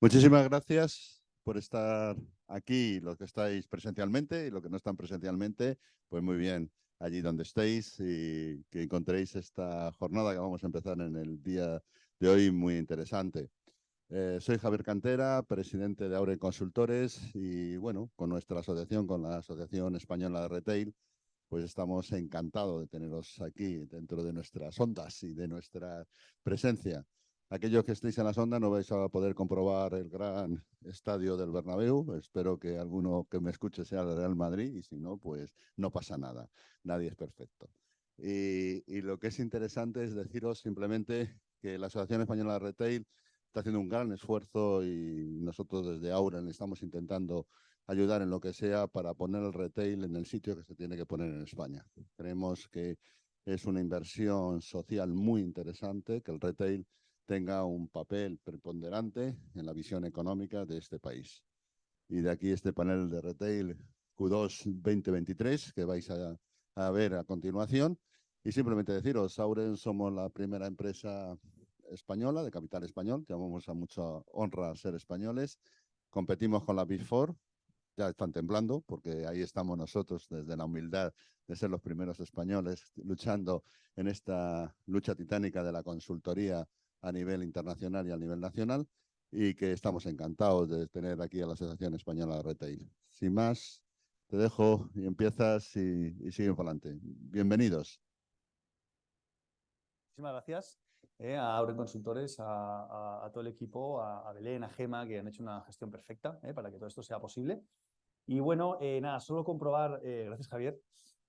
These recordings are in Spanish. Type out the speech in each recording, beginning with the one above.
Muchísimas gracias por estar aquí, los que estáis presencialmente y los que no están presencialmente, pues muy bien, allí donde estéis y que encontréis esta jornada que vamos a empezar en el día de hoy muy interesante. Soy Javier Cantera, presidente de Auren Consultores y bueno, con nuestra asociación, con la Asociación Española de Retail, pues estamos encantados de teneros aquí dentro de nuestras ondas y de nuestra presencia. Aquellos que estéis en la sonda no vais a poder comprobar el gran estadio del Bernabéu. Espero que alguno que me escuche sea del Real Madrid y si no, pues no pasa nada. Nadie es perfecto. Y lo que es interesante es deciros simplemente que la Asociación Española de Retail está haciendo un gran esfuerzo y nosotros desde Auren estamos intentando ayudar en lo que sea para poner el retail en el sitio que se tiene que poner en España. Creemos que es una inversión social muy interesante que el retail tenga un papel preponderante en la visión económica de este país. Y de aquí este panel de retail Q2 2023 que vais a ver a continuación. Y simplemente deciros, Auren somos la primera empresa española, de capital español, llamamos a mucha honra ser españoles. Competimos con la Big Four, ya están temblando, porque ahí estamos nosotros desde la humildad de ser los primeros españoles luchando en esta lucha titánica de la consultoría a nivel internacional y a nivel nacional, y que estamos encantados de tener aquí a la Asociación Española de Retail. Sin más, te dejo y empiezas y siguen para adelante. Bienvenidos. Muchísimas gracias a Auren Consultores, a todo el equipo, a Belén, a Gema, que han hecho una gestión perfecta para que todo esto sea posible. Y bueno, nada, solo comprobar, gracias Javier,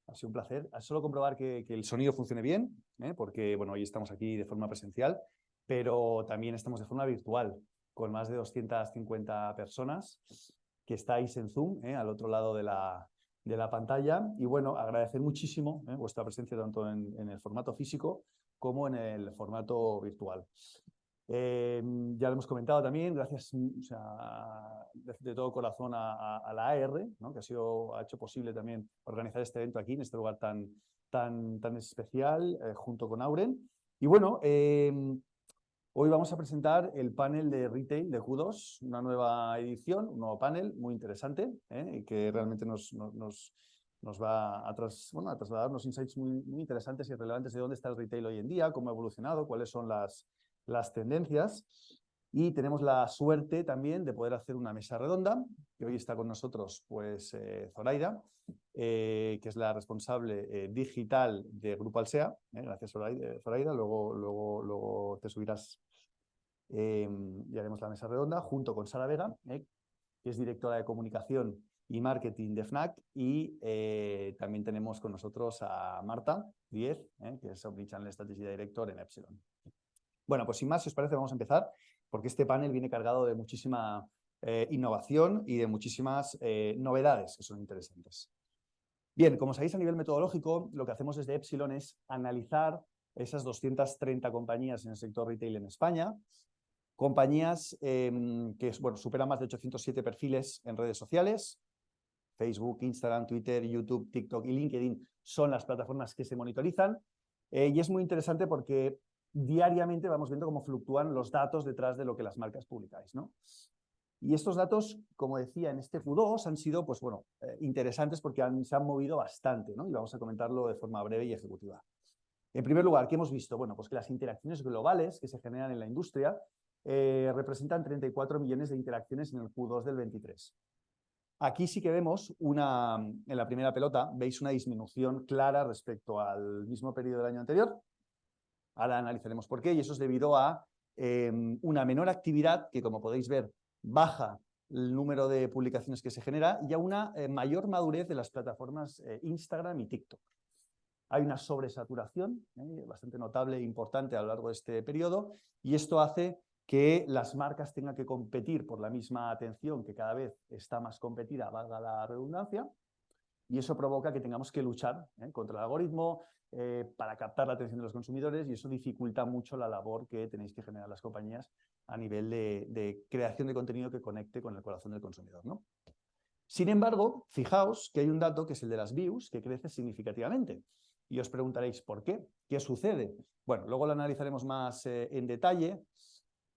ha sido un placer, solo comprobar que el sonido funcione bien, porque bueno, hoy estamos aquí de forma presencial, pero también estamos de forma virtual, con más de 250 personas que estáis en Zoom, al otro lado de la pantalla. Y bueno, agradecer muchísimo vuestra presencia tanto en el formato físico como en el formato virtual. Ya lo hemos comentado también, gracias o sea, de todo corazón a la AR, ¿no? Que ha hecho posible también organizar este evento aquí, en este lugar tan especial, junto con Auren. Y bueno, hoy vamos a presentar el panel de retail de Q2, una nueva edición, un nuevo panel muy interesante, que realmente nos va a trasladar unos insights muy interesantes y relevantes de dónde está el retail hoy en día, cómo ha evolucionado, cuáles son las tendencias. Y tenemos la suerte también de poder hacer una mesa redonda, que hoy está con nosotros pues, Zoraida, que es la responsable digital de Grupo Alsea. Gracias, Zoraida. Luego te subirás y haremos la mesa redonda, junto con Sara Vega, que es directora de comunicación y marketing de Fnac, y también tenemos con nosotros a Marta Díez, que es Omnichannel Strategy Director en Epsilon. Bueno, pues sin más, si os parece, vamos a empezar, porque este panel viene cargado de muchísima innovación y de muchísimas novedades que son interesantes. Bien, como sabéis, a nivel metodológico, lo que hacemos desde Epsilon es analizar esas 230 compañías en el sector retail en España, compañías que bueno, superan más de 807 perfiles en redes sociales. Facebook, Instagram, Twitter, YouTube, TikTok y LinkedIn son las plataformas que se monitorizan. Y es muy interesante porque diariamente vamos viendo cómo fluctúan los datos detrás de lo que las marcas publicáis, ¿no? Y estos datos, como decía, en este Q2 han sido, pues bueno, interesantes porque se han movido bastante, ¿no? Y vamos a comentarlo de forma breve y ejecutiva. En primer lugar, ¿qué hemos visto? Bueno, pues que las interacciones globales que se generan en la industria representan 34 millones de interacciones en el Q2 del 23. Aquí sí que vemos en la primera pelota, veis una disminución clara respecto al mismo periodo del año anterior. Ahora analizaremos por qué, y eso es debido a una menor actividad que, como podéis ver, baja el número de publicaciones que se genera y a una mayor madurez de las plataformas Instagram y TikTok. Hay una sobresaturación bastante notable e importante a lo largo de este periodo, y esto hace que las marcas tengan que competir por la misma atención, que cada vez está más competida, valga la redundancia, y eso provoca que tengamos que luchar contra el algoritmo para captar la atención de los consumidores, y eso dificulta mucho la labor que tenéis que generar las compañías a nivel de creación de contenido que conecte con el corazón del consumidor, ¿no? Sin embargo, fijaos que hay un dato que es el de las views, que crece significativamente. Y os preguntaréis, ¿por qué? ¿Qué sucede? Bueno, luego lo analizaremos más en detalle,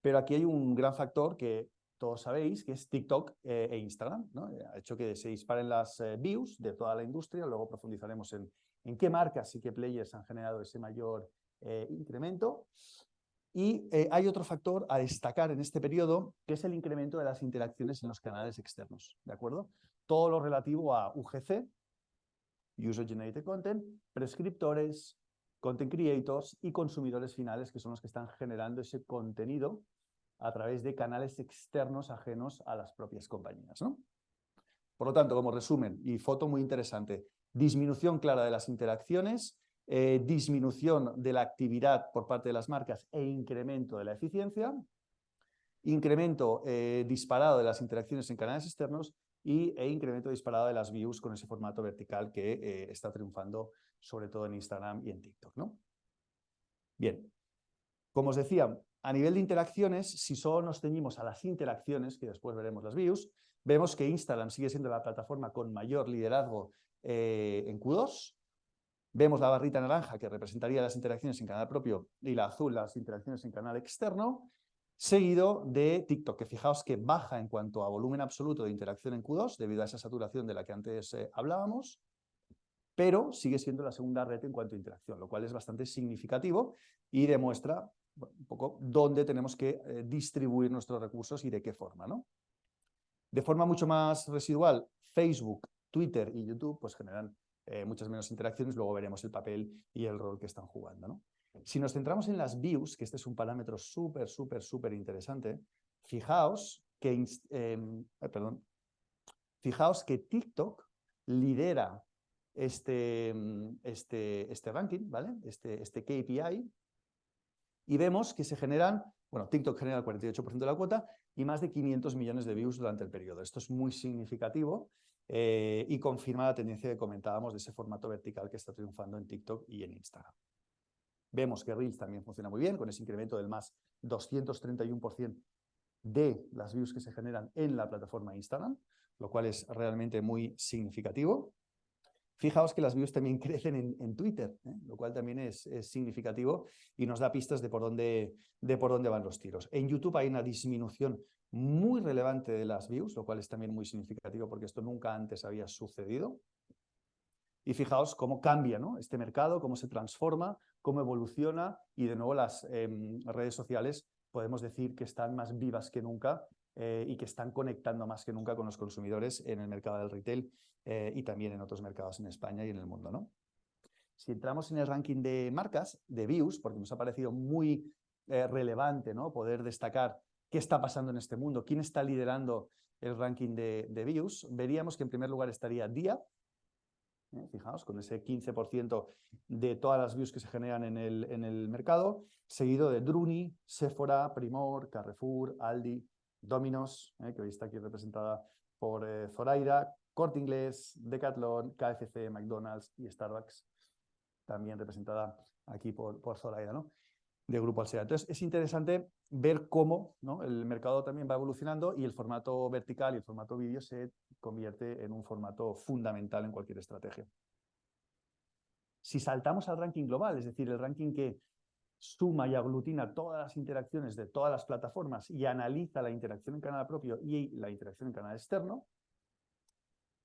pero aquí hay un gran factor que todos sabéis, que es TikTok e Instagram, ¿no? Ha hecho que se disparen las views de toda la industria. Luego profundizaremos en qué marcas y qué players han generado ese mayor incremento. Y hay otro factor a destacar en este periodo, que es el incremento de las interacciones en los canales externos, ¿de acuerdo? Todo lo relativo a UGC, User Generated Content, prescriptores, content creators y consumidores finales, que son los que están generando ese contenido a través de canales externos ajenos a las propias compañías, ¿no? Por lo tanto, como resumen y foto muy interesante, disminución clara de las interacciones, disminución de la actividad por parte de las marcas e incremento de la eficiencia, incremento disparado de las interacciones en canales externos e incremento disparado de las views con ese formato vertical que está triunfando sobre todo en Instagram y en TikTok, ¿no? Bien, como os decía, a nivel de interacciones, si solo nos ceñimos a las interacciones, que después veremos las views, vemos que Instagram sigue siendo la plataforma con mayor liderazgo en Q2. Vemos la barrita naranja, que representaría las interacciones en canal propio, y la azul, las interacciones en canal externo, seguido de TikTok, que fijaos que baja en cuanto a volumen absoluto de interacción en Q2, debido a esa saturación de la que antes hablábamos, pero sigue siendo la segunda red en cuanto a interacción, lo cual es bastante significativo y demuestra un poco dónde tenemos que distribuir nuestros recursos y de qué forma, ¿no? De forma mucho más residual, Facebook, Twitter y YouTube pues generan muchas menos interacciones. Luego veremos el papel y el rol que están jugando, ¿no? Si nos centramos en las views, que este es un parámetro súper interesante, fijaos que, fijaos que TikTok lidera este ranking, ¿vale? Este KPI, y vemos que se generan, bueno, TikTok genera el 48% de la cuota y más de 500 millones de views durante el periodo. Esto es muy significativo y confirma la tendencia que comentábamos de ese formato vertical que está triunfando en TikTok y en Instagram. Vemos que Reels también funciona muy bien, con ese incremento del más 231% de las views que se generan en la plataforma Instagram, lo cual es realmente muy significativo. Fijaos que las views también crecen en Twitter, lo cual también es significativo y nos da pistas de por dónde van los tiros. En YouTube hay una disminución muy relevante de las views, lo cual es también muy significativo porque esto nunca antes había sucedido. Y fijaos cómo cambia, ¿no?, este mercado, cómo se transforma, cómo evoluciona, y de nuevo las redes sociales podemos decir que están más vivas que nunca y que están conectando más que nunca con los consumidores en el mercado del retail y también en otros mercados en España y en el mundo, ¿no? Si entramos en el ranking de marcas, de views, porque nos ha parecido muy relevante, ¿no?, poder destacar qué está pasando en este mundo, quién está liderando el ranking de views, veríamos que en primer lugar estaría Dia. Fijaos, con ese 15% de todas las views que se generan en el mercado, seguido de Druni, Sephora, Primor, Carrefour, Aldi, Domino's, que hoy está aquí representada por Zoraida, Corte Inglés, Decathlon, KFC, McDonald's y Starbucks, también representada aquí por Zoraida, ¿no?, de Grupo Alsea. Entonces, es interesante ver cómo, ¿no?, el mercado también va evolucionando y el formato vertical y el formato vídeo se convierte en un formato fundamental en cualquier estrategia. Si saltamos al ranking global, es decir, el ranking que suma y aglutina todas las interacciones de todas las plataformas y analiza la interacción en canal propio y la interacción en canal externo,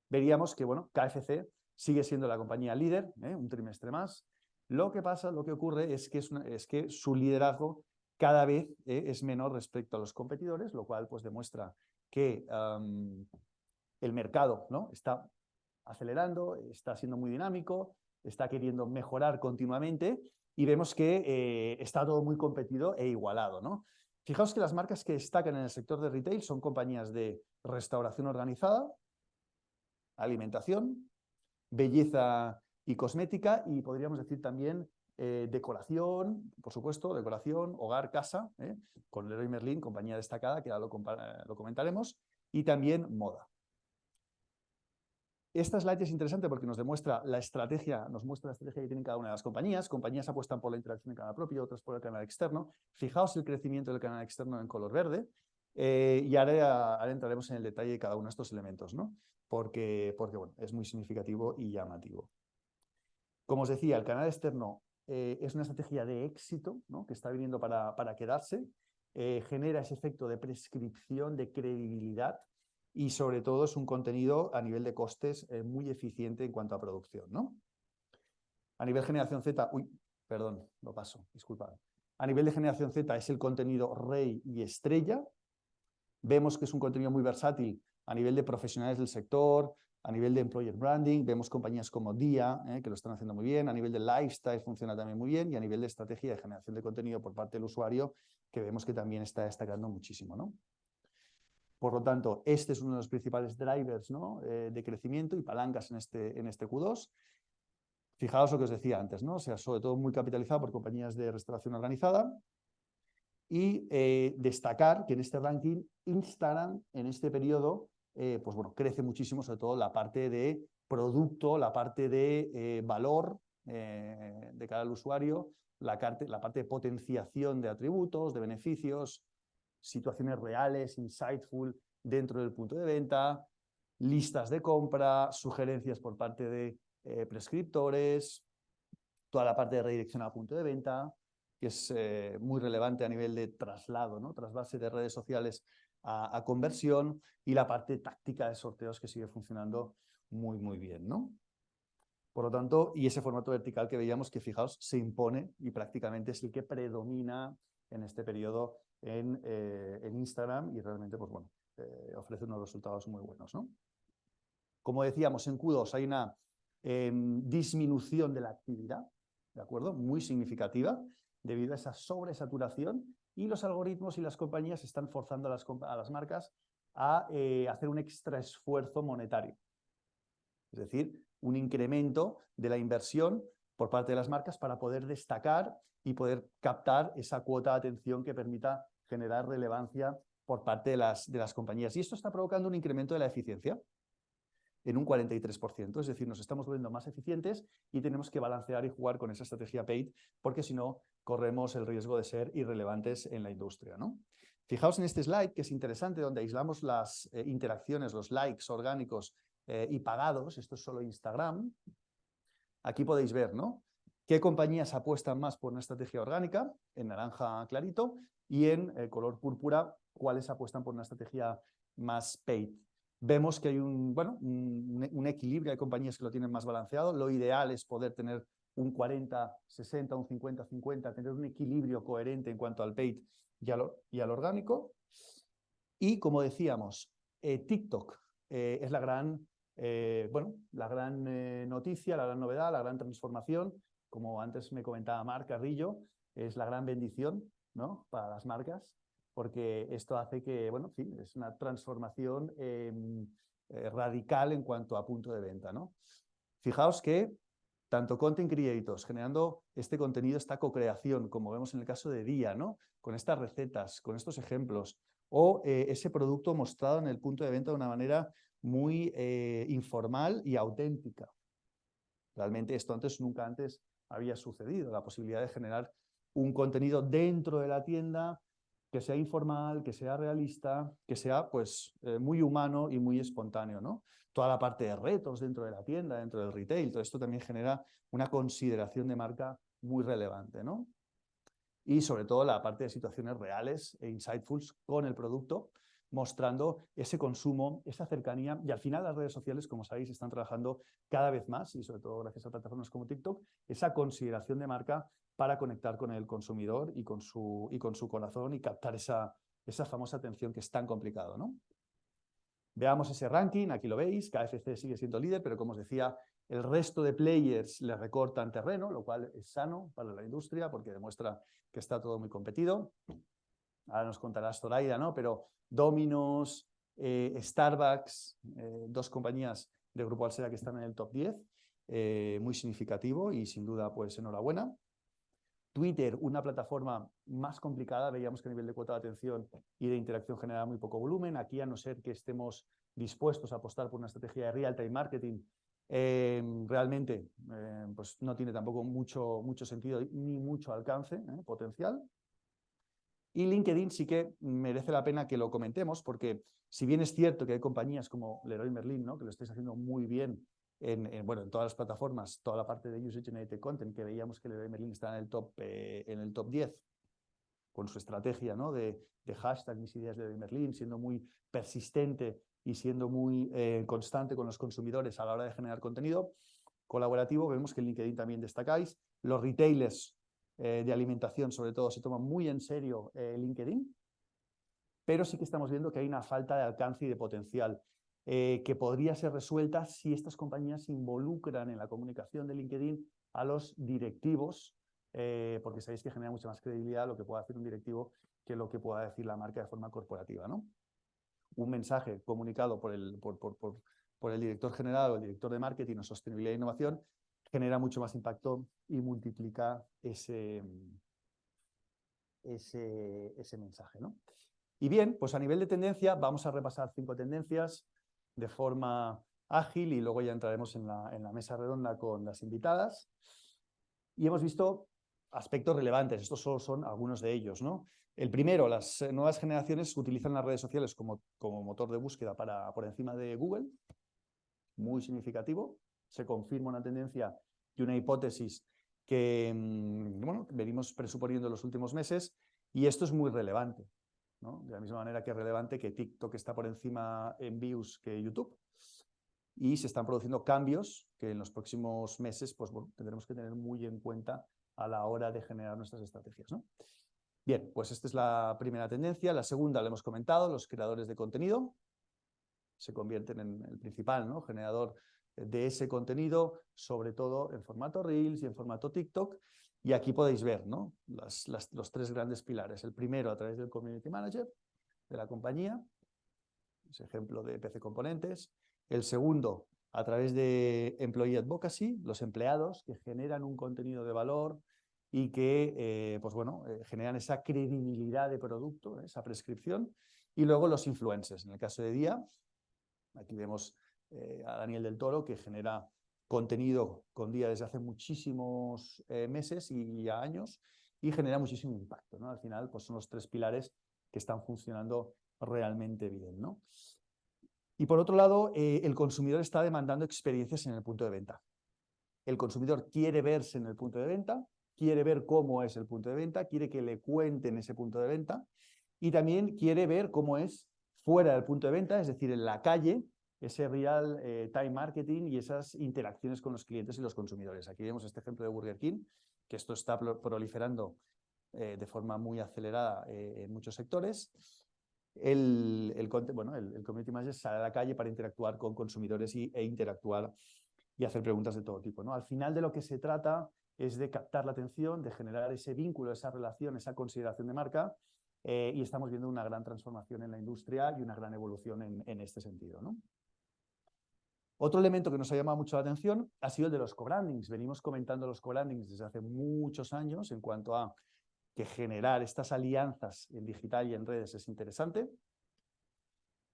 veríamos que, bueno, KFC sigue siendo la compañía líder, un trimestre más. Lo que pasa, lo que ocurre es que su liderazgo cada vez es menor respecto a los competidores, lo cual pues demuestra que el mercado, ¿no?, está acelerando, está siendo muy dinámico, está queriendo mejorar continuamente y vemos que está todo muy competido e igualado, ¿no? Fijaos que las marcas que destacan en el sector de retail son compañías de restauración organizada, alimentación, belleza y cosmética, y podríamos decir también decoración, por supuesto, decoración, hogar, casa, con Leroy Merlin, compañía destacada, que ahora lo comentaremos, y también moda. Esta slide es interesante porque nos muestra la estrategia que tienen cada una de las compañías. Compañías apuestan por la interacción en canal propio, otras por el canal externo. Fijaos el crecimiento del canal externo en color verde. Y ahora entraremos en el detalle de cada uno de estos elementos, ¿no?, porque bueno, es muy significativo y llamativo. Como os decía, el canal externo es una estrategia de éxito, ¿no?, que está viniendo para quedarse, genera ese efecto de prescripción, de credibilidad y sobre todo es un contenido a nivel de costes muy eficiente en cuanto a producción, ¿no? A nivel generación Z, perdón, lo paso, disculpad. A nivel de generación Z es el contenido rey y estrella. Vemos que es un contenido muy versátil a nivel de profesionales del sector, a nivel de employer branding, vemos compañías como Dia, que lo están haciendo muy bien, a nivel de lifestyle funciona también muy bien y a nivel de estrategia de generación de contenido por parte del usuario, que vemos que también está destacando muchísimo, ¿no? Por lo tanto, este es uno de los principales drivers, ¿no? De crecimiento y palancas en este Q2. Fijaos lo que os decía antes, ¿no? O sea, sobre todo muy capitalizado por compañías de restauración organizada. Y destacar que en este ranking Instagram en este periodo pues bueno, crece muchísimo, sobre todo la parte de producto, la parte de valor de cara al usuario, la parte de potenciación de atributos, de beneficios, situaciones reales, insightful dentro del punto de venta, listas de compra, sugerencias por parte de prescriptores, toda la parte de redirección a punto de venta, que es muy relevante a nivel de traslado, ¿no? Trasvase de redes sociales a conversión y la parte táctica de sorteos que sigue funcionando muy bien, ¿no? Por lo tanto, y ese formato vertical que veíamos que, fijaos, se impone y prácticamente es el que predomina en este periodo en Instagram y realmente, pues bueno, ofrece unos resultados muy buenos, ¿no? Como decíamos, en Q2 hay una disminución de la actividad, ¿de acuerdo? Muy significativa debido a esa sobresaturación y los algoritmos y las compañías están forzando a las marcas a hacer un extra esfuerzo monetario. Es decir, un incremento de la inversión por parte de las marcas para poder destacar y poder captar esa cuota de atención que permita generar relevancia por parte de las compañías. Y esto está provocando un incremento de la eficiencia en un 43%, es decir, nos estamos volviendo más eficientes y tenemos que balancear y jugar con esa estrategia paid, porque si no, corremos el riesgo de ser irrelevantes en la industria, ¿no? Fijaos en este slide, que es interesante, donde aislamos las interacciones, los likes orgánicos y pagados. Esto es solo Instagram. Aquí podéis ver, ¿no? ¿Qué compañías apuestan más por una estrategia orgánica? En naranja clarito, y en color púrpura, ¿cuáles apuestan por una estrategia más paid? Vemos que hay un equilibrio, hay compañías que lo tienen más balanceado. Lo ideal es poder tener un 40-60, un 50-50, tener un equilibrio coherente en cuanto al paid y al orgánico. Y como decíamos, TikTok es la gran noticia, la gran novedad, la gran transformación. Como antes me comentaba Marc Carrillo, es la gran bendición, ¿no? Para las marcas, porque esto hace que, bueno, en fin, es una transformación radical en cuanto a punto de venta, ¿no? Fijaos que tanto content creators generando este contenido, esta co-creación, como vemos en el caso de Dia, ¿no? Con estas recetas, con estos ejemplos, o ese producto mostrado en el punto de venta de una manera muy informal y auténtica. Realmente esto nunca antes había sucedido, la posibilidad de generar un contenido dentro de la tienda que sea informal, que sea realista, que sea pues muy humano y muy espontáneo, ¿no? Toda la parte de retos dentro de la tienda, dentro del retail, todo esto también genera una consideración de marca muy relevante, ¿no? Y sobre todo la parte de situaciones reales e insightfuls con el producto, mostrando ese consumo, esa cercanía, y al final las redes sociales, como sabéis, están trabajando cada vez más, y sobre todo gracias a plataformas como TikTok, esa consideración de marca para conectar con el consumidor y con su corazón y captar esa famosa atención que es tan complicado, ¿no? Veamos ese ranking, aquí lo veis, KFC sigue siendo líder, pero como os decía, el resto de players le recortan terreno, lo cual es sano para la industria porque demuestra que está todo muy competido. Ahora nos contará Zoraida, ¿no? Pero Domino's, Starbucks, dos compañías de Grupo Alsea que están en el top 10, muy significativo y sin duda, pues enhorabuena. Twitter, una plataforma más complicada, veíamos que a nivel de cuota de atención y de interacción genera muy poco volumen. Aquí, a no ser que estemos dispuestos a apostar por una estrategia de real-time marketing, realmente pues no tiene tampoco mucho sentido ni mucho alcance potencial. Y LinkedIn sí que merece la pena que lo comentemos, porque si bien es cierto que hay compañías como Leroy Merlin, ¿no? Que lo estáis haciendo muy bien en todas las plataformas, toda la parte de User Generated Content, que veíamos que Leroy Merlin está en el top 10, con su estrategia, ¿no? de hashtag Mis ideas de Berlín, siendo muy persistente y siendo muy constante con los consumidores a la hora de generar contenido colaborativo. Vemos que en LinkedIn también destacáis. Los retailers de alimentación, sobre todo, se toman muy en serio LinkedIn, pero sí que estamos viendo que hay una falta de alcance y de potencial que podría ser resuelta si estas compañías involucran en la comunicación de LinkedIn a los directivos, porque sabéis que genera mucha más credibilidad lo que pueda hacer un directivo que lo que pueda decir la marca de forma corporativa, ¿no? Un mensaje comunicado por el director general o el director de marketing o sostenibilidad e innovación genera mucho más impacto y multiplica ese mensaje, ¿no? Y bien, pues a nivel de tendencia vamos a repasar 5 tendencias de forma ágil y luego ya entraremos en la mesa redonda con las invitadas. Y hemos visto aspectos relevantes, estos solo son algunos de ellos, ¿no? El primero, las nuevas generaciones utilizan las redes sociales como motor de búsqueda por encima de Google, muy significativo. Se confirma una tendencia y una hipótesis que bueno, venimos presuponiendo en los últimos meses, y esto es muy relevante, ¿no? De la misma manera que es relevante que TikTok está por encima en views que YouTube, y se están produciendo cambios que en los próximos meses pues, bueno, tendremos que tener muy en cuenta a la hora de generar nuestras estrategias, ¿no? Bien, pues esta es la primera tendencia. La segunda, la hemos comentado, los creadores de contenido se convierten en el principal, ¿no? Generador de ese contenido, sobre todo en formato Reels y en formato TikTok. Y aquí podéis ver, ¿no? los 3 grandes pilares. El primero a través del Community Manager de la compañía, ese ejemplo de PC Componentes. El segundo a través de Employee Advocacy, los empleados que generan un contenido de valor y que pues bueno, generan esa credibilidad de producto, esa prescripción. Y luego los influencers. En el caso de Día, aquí vemos a Daniel del Toro, que genera contenido con Día desde hace muchísimos meses y años, y genera muchísimo impacto, ¿no? Al final, pues son los 3 pilares que están funcionando realmente bien, ¿no? Y por otro lado, el consumidor está demandando experiencias en el punto de venta. El consumidor quiere verse en el punto de venta, quiere ver cómo es el punto de venta, quiere que le cuenten ese punto de venta, y también quiere ver cómo es fuera del punto de venta, es decir, en la calle, ese real time marketing y esas interacciones con los clientes y los consumidores. Aquí vemos este ejemplo de Burger King, que esto está proliferando de forma muy acelerada en muchos sectores. El Community Manager sale a la calle para interactuar con consumidores e interactuar y hacer preguntas de todo tipo, ¿no? Al final de lo que se trata es de captar la atención, de generar ese vínculo, esa relación, esa consideración de marca, y estamos viendo una gran transformación en la industria y una gran evolución en este sentido, ¿no? Otro elemento que nos ha llamado mucho la atención ha sido el de los co-brandings. Venimos comentando los co-brandings desde hace muchos años en cuanto a que generar estas alianzas en digital y en redes es interesante.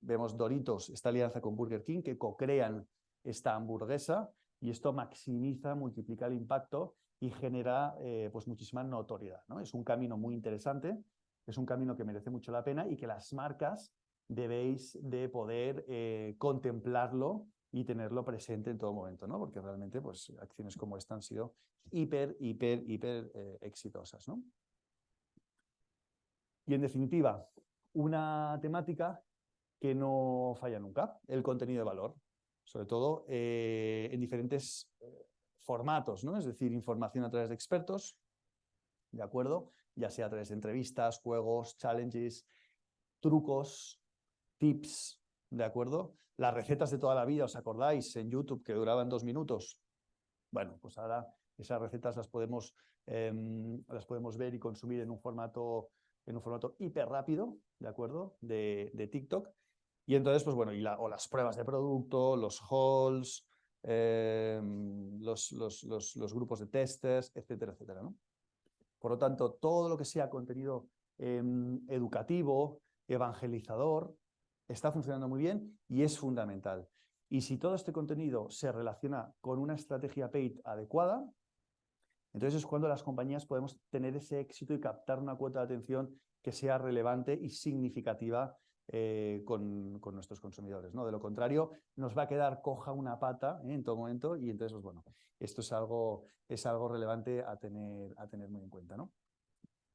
Vemos Doritos, esta alianza con Burger King, que co-crean esta hamburguesa, y esto maximiza, multiplica el impacto y genera pues muchísima notoriedad, ¿no? Es un camino muy interesante, es un camino que merece mucho la pena y que las marcas debéis de poder contemplarlo y tenerlo presente en todo momento, ¿no? Porque realmente pues, acciones como esta han sido hiper exitosas, ¿no? Y en definitiva, una temática que no falla nunca, el contenido de valor, sobre todo en diferentes formatos, ¿no? Es decir, información a través de expertos, ¿de acuerdo? Ya sea a través de entrevistas, juegos, challenges, trucos, tips, ¿de acuerdo? Las recetas de toda la vida, ¿os acordáis? En YouTube, que duraban 2 minutos. Bueno, pues ahora esas recetas las podemos ver y consumir en un formato hiper rápido, ¿de acuerdo? De TikTok. Y entonces, pues bueno, o las pruebas de producto, los hauls, los grupos de testers, etcétera, etcétera, ¿no? Por lo tanto, todo lo que sea contenido educativo, evangelizador, está funcionando muy bien y es fundamental. Y si todo este contenido se relaciona con una estrategia paid adecuada, entonces es cuando las compañías podemos tener ese éxito y captar una cuota de atención que sea relevante y significativa con nuestros consumidores, ¿no? De lo contrario, nos va a quedar coja una pata en todo momento, y entonces, pues bueno, esto es algo relevante a tener muy en cuenta, ¿no?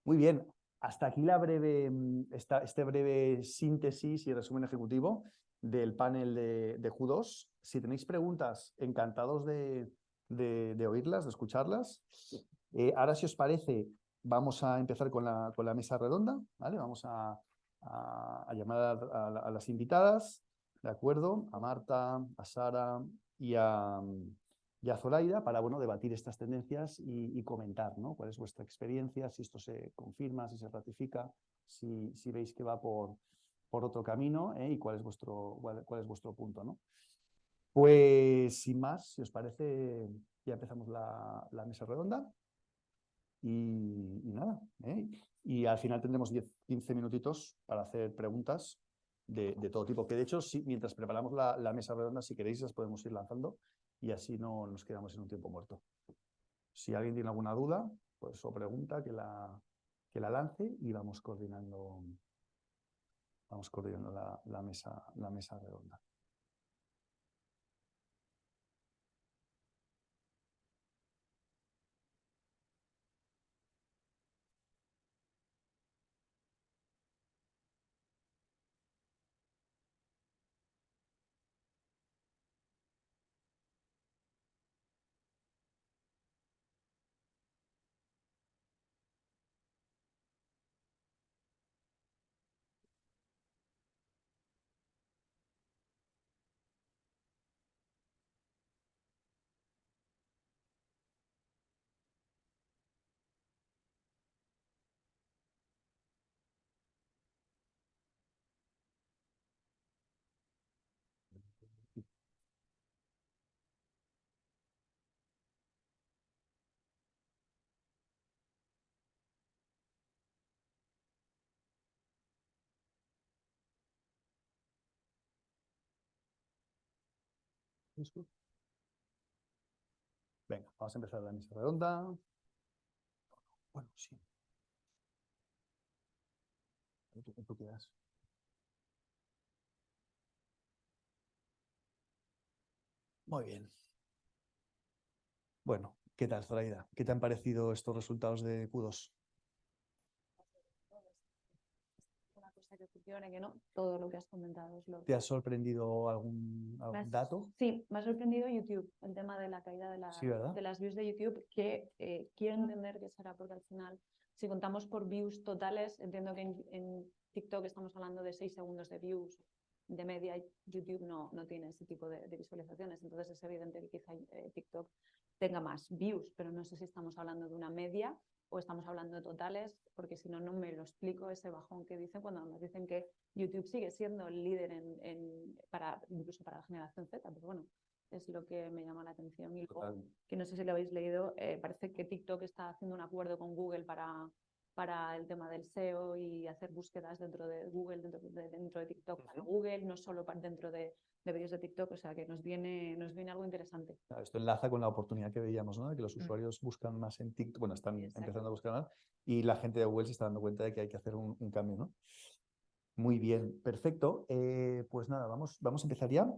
Muy bien, hasta aquí este breve síntesis y resumen ejecutivo del panel de Q2. Si tenéis preguntas, encantados de oírlas, de escucharlas. Ahora, si os parece, vamos a empezar con la mesa redonda, ¿vale? Vamos a llamar a las invitadas, ¿de acuerdo? A Marta, a Sara y a Zoraida para, bueno, debatir estas tendencias y comentar, ¿no? Cuál es vuestra experiencia, si esto se confirma, si se ratifica, si veis que va por otro camino, y cuál es vuestro punto, ¿no? Pues sin más, si os parece, ya empezamos la mesa redonda y nada, y al final tendremos 10-15 minutitos para hacer preguntas de todo tipo, que de hecho, mientras preparamos la mesa redonda, si queréis, las podemos ir lanzando y así no nos quedamos en un tiempo muerto. Si alguien tiene alguna duda, pues o pregunta, que la lance y vamos coordinando la mesa redonda. Venga, vamos a empezar la mesa redonda. Bueno, sí. ¿Tú quieras? Muy bien. Bueno, ¿qué tal, Zoraida? ¿Qué te han parecido estos resultados de Q2? Una cosa que funcione, que no, todo lo que has comentado es lo ¿Te que... ha sorprendido algún dato? Sí, me ha sorprendido YouTube, el tema de la caída Sí, ¿verdad? de las views de YouTube, que quiero entender qué será, porque al final, si contamos por views totales, entiendo que en TikTok estamos hablando de 6 segundos de views de media. YouTube no tiene ese tipo de visualizaciones, entonces es evidente que quizá TikTok tenga más views, pero no sé si estamos hablando de una media o estamos hablando de totales, porque si no, no me lo explico ese bajón que dicen cuando nos dicen que YouTube sigue siendo el líder incluso para la generación Z, pero bueno, es lo que me llama la atención. Y luego, que no sé si lo habéis leído, parece que TikTok está haciendo un acuerdo con Google para el tema del SEO y hacer búsquedas dentro de Google, dentro de TikTok para Google, no solo dentro de vídeos de TikTok, o sea que nos viene algo interesante. Claro, esto enlaza con la oportunidad que veíamos, ¿no? De que los usuarios buscan más en TikTok, bueno, están empezando a buscar más, y la gente de Google se está dando cuenta de que hay que hacer un cambio, ¿no? Muy bien, perfecto. Pues nada, vamos a empezar ya.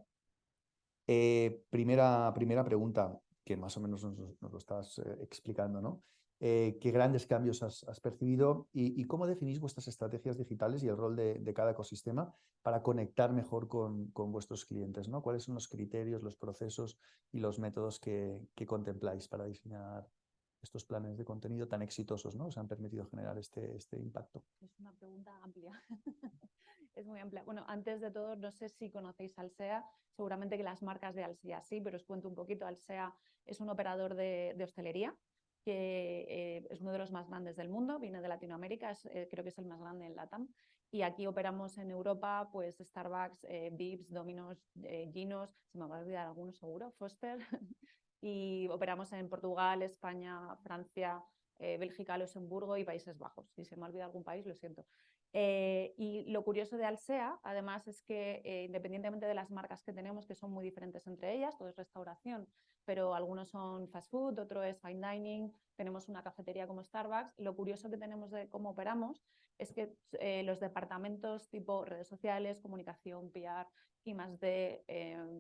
Primera pregunta, que más o menos nos lo estás explicando, ¿no? ¿Qué grandes cambios has percibido y cómo definís vuestras estrategias digitales y el rol de cada ecosistema para conectar mejor con vuestros clientes, ¿no? ¿Cuáles son los criterios, los procesos y los métodos que contempláis para diseñar estos planes de contenido tan exitosos, ¿no? Os han permitido generar este impacto? Es una pregunta amplia. Es muy amplia. Bueno, antes de todo, no sé si conocéis Alsea, seguramente que las marcas de Alsea sí, pero os cuento un poquito. Alsea es un operador de hostelería que es uno de los más grandes del mundo, viene de Latinoamérica, creo que es el más grande en LATAM. Y aquí operamos en Europa, pues Starbucks, Vips, Domino's, Ginos, se me va a olvidar alguno seguro, Foster. Y operamos en Portugal, España, Francia, Bélgica, Luxemburgo y Países Bajos. Si se me ha olvidado algún país, lo siento. Y lo curioso de Alsea, además, es que independientemente de las marcas que tenemos, que son muy diferentes entre ellas, todo es restauración, pero algunos son fast food, otro es fine dining, tenemos una cafetería como Starbucks. Lo curioso que tenemos de cómo operamos es que los departamentos tipo redes sociales, comunicación, PR y más de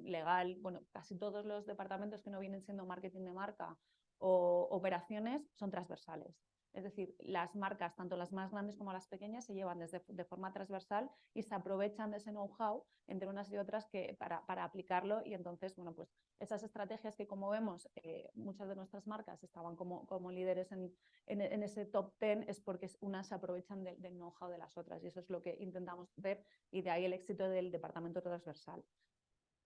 legal, bueno, casi todos los departamentos que no vienen siendo marketing de marca o operaciones son transversales. Es decir, las marcas, tanto las más grandes como las pequeñas, se llevan de forma transversal y se aprovechan de ese know-how entre unas y otras para aplicarlo. Y entonces, bueno, pues esas estrategias que, como vemos, muchas de nuestras marcas estaban como líderes en ese top 10, es porque unas se aprovechan del know-how de las otras. Y eso es lo que intentamos ver, y de ahí el éxito del departamento transversal.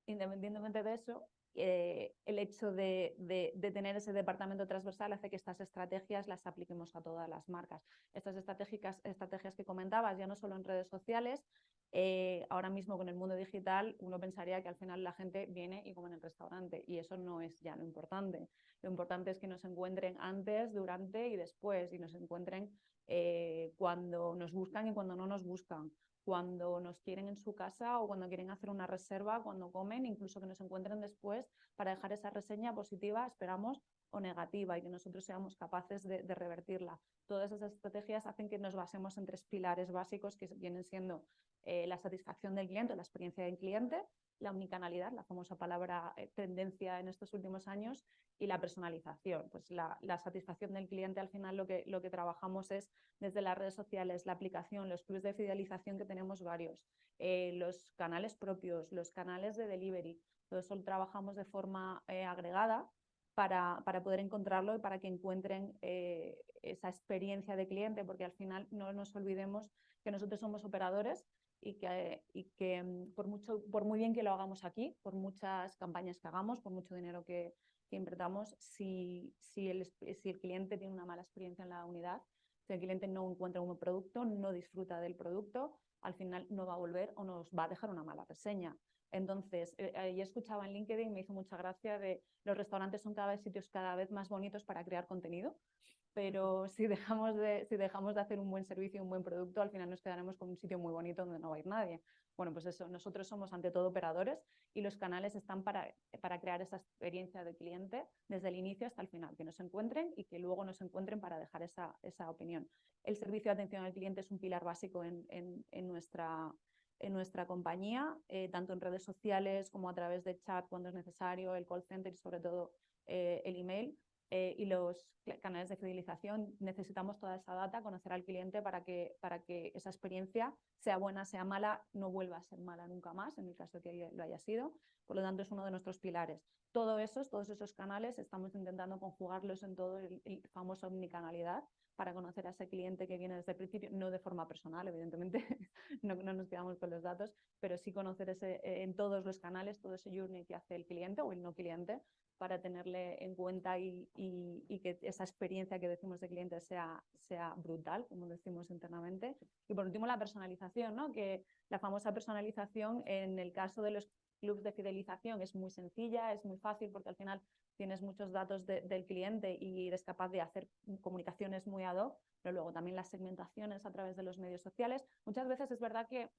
Independientemente de eso, el hecho de tener ese departamento transversal hace que estas estrategias las apliquemos a todas las marcas. Estas estrategias que comentabas, ya no solo en redes sociales, ahora mismo con el mundo digital uno pensaría que al final la gente viene y come en el restaurante, y eso no es ya lo importante. Lo importante es que nos encuentren antes, durante y después, y nos encuentren cuando nos buscan y cuando no nos buscan, cuando nos quieren en su casa o cuando quieren hacer una reserva, cuando comen, incluso que nos encuentren después para dejar esa reseña positiva, esperamos, o negativa, y que nosotros seamos capaces de revertirla. Todas esas estrategias hacen que nos basemos en 3 pilares básicos, que vienen siendo la satisfacción del cliente, la experiencia del cliente, la omnicanalidad, la famosa palabra tendencia en estos últimos años, y la personalización. Pues la satisfacción del cliente, al final lo que trabajamos es desde las redes sociales, la aplicación, los clubs de fidelización, que tenemos varios, los canales propios, los canales de delivery. Todo eso lo trabajamos de forma agregada para poder encontrarlo y para que encuentren esa experiencia de cliente, porque al final no nos olvidemos que nosotros somos operadores y que por muy bien que lo hagamos aquí, por muchas campañas que hagamos, por mucho dinero que invertamos, si el cliente tiene una mala experiencia en la unidad, si el cliente no encuentra un buen producto, no disfruta del producto, al final no va a volver o nos va a dejar una mala reseña. Entonces, yo escuchaba en LinkedIn, me hizo mucha gracia, de los restaurantes son cada vez sitios cada vez más bonitos para crear contenido, pero si dejamos de hacer un buen servicio y un buen producto, al final nos quedaremos con un sitio muy bonito donde no va a ir nadie. Bueno, pues eso, nosotros somos ante todo operadores, y los canales están para crear esa experiencia de cliente desde el inicio hasta el final, que nos encuentren y que luego nos encuentren para dejar esa opinión. El servicio de atención al cliente es un pilar básico en nuestra compañía, tanto en redes sociales como a través de chat cuando es necesario, el call center y sobre todo el email. Y los canales de fidelización, necesitamos toda esa data, conocer al cliente para que esa experiencia, sea buena, sea mala, no vuelva a ser mala nunca más, en el caso de que lo haya sido. Por lo tanto, es uno de nuestros pilares. Todos esos canales estamos intentando conjugarlos en todo el famoso omnicanalidad, para conocer a ese cliente que viene desde el principio, no de forma personal, evidentemente, no nos quedamos con los datos, pero sí conocer en todos los canales, todo ese journey que hace el cliente o el no cliente, para tenerle en cuenta y que esa experiencia que decimos de cliente sea brutal, como decimos internamente. Y por último, la personalización, ¿no? Que la famosa personalización, en el caso de los clubs de fidelización, es muy sencilla, es muy fácil, porque al final tienes muchos datos del cliente y eres capaz de hacer comunicaciones muy ad hoc, pero luego también las segmentaciones a través de los medios sociales. Muchas veces es verdad que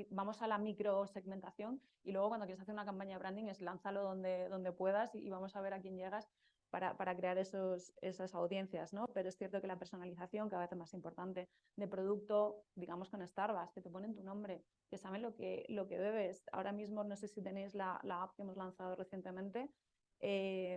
vamos a la microsegmentación, y luego cuando quieres hacer una campaña de branding es lánzalo donde puedas y vamos a ver a quién llegas para crear esas audiencias, ¿no? Pero es cierto que la personalización cada vez es más importante, de producto, digamos con Starbucks, que te ponen tu nombre, que saben lo que bebes. Ahora mismo, no sé si tenéis la app que hemos lanzado recientemente.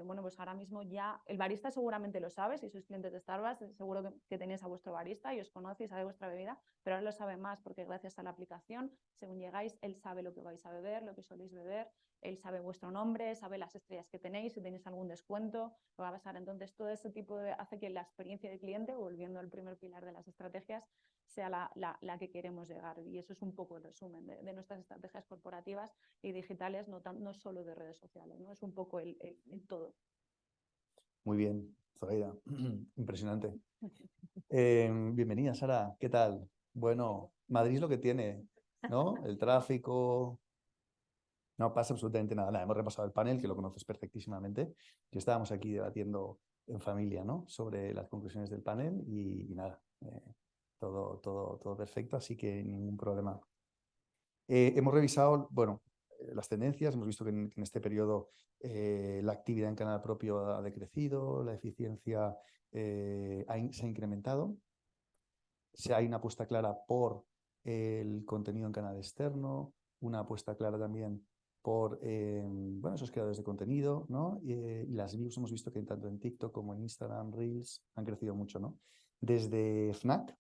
Bueno, pues ahora mismo ya el barista seguramente lo sabe, si sois clientes de Starbucks, seguro que tenéis a vuestro barista y os conoce y sabe vuestra bebida, pero ahora lo sabe más, porque gracias a la aplicación, según llegáis, él sabe lo que vais a beber, lo que soléis beber, él sabe vuestro nombre, sabe las estrellas que tenéis, si tenéis algún descuento, lo va a pasar. Entonces, todo ese tipo hace que la experiencia del cliente, volviendo al primer pilar de las estrategias, sea la que queremos llegar. Y eso es un poco el resumen de nuestras estrategias corporativas y digitales, no solo de redes sociales, ¿no? Es un poco el todo. Muy bien, Zoraida. Impresionante. Bienvenida, Sara. ¿Qué tal? Bueno, Madrid es lo que tiene, ¿no? El tráfico. No pasa absolutamente nada. Hemos repasado el panel, que lo conoces perfectísimamente, que estábamos aquí debatiendo en familia, ¿no? Sobre las conclusiones del panel y nada, todo perfecto, así que ningún problema. Hemos revisado, bueno, las tendencias, hemos visto que en este periodo la actividad en canal propio ha decrecido, la eficiencia se ha incrementado, hay una apuesta clara por el contenido en canal externo, una apuesta clara también por bueno, esos creadores de contenido, ¿no? Y las views hemos visto que tanto en TikTok como en Instagram, Reels, han crecido mucho, ¿no? Desde Fnac,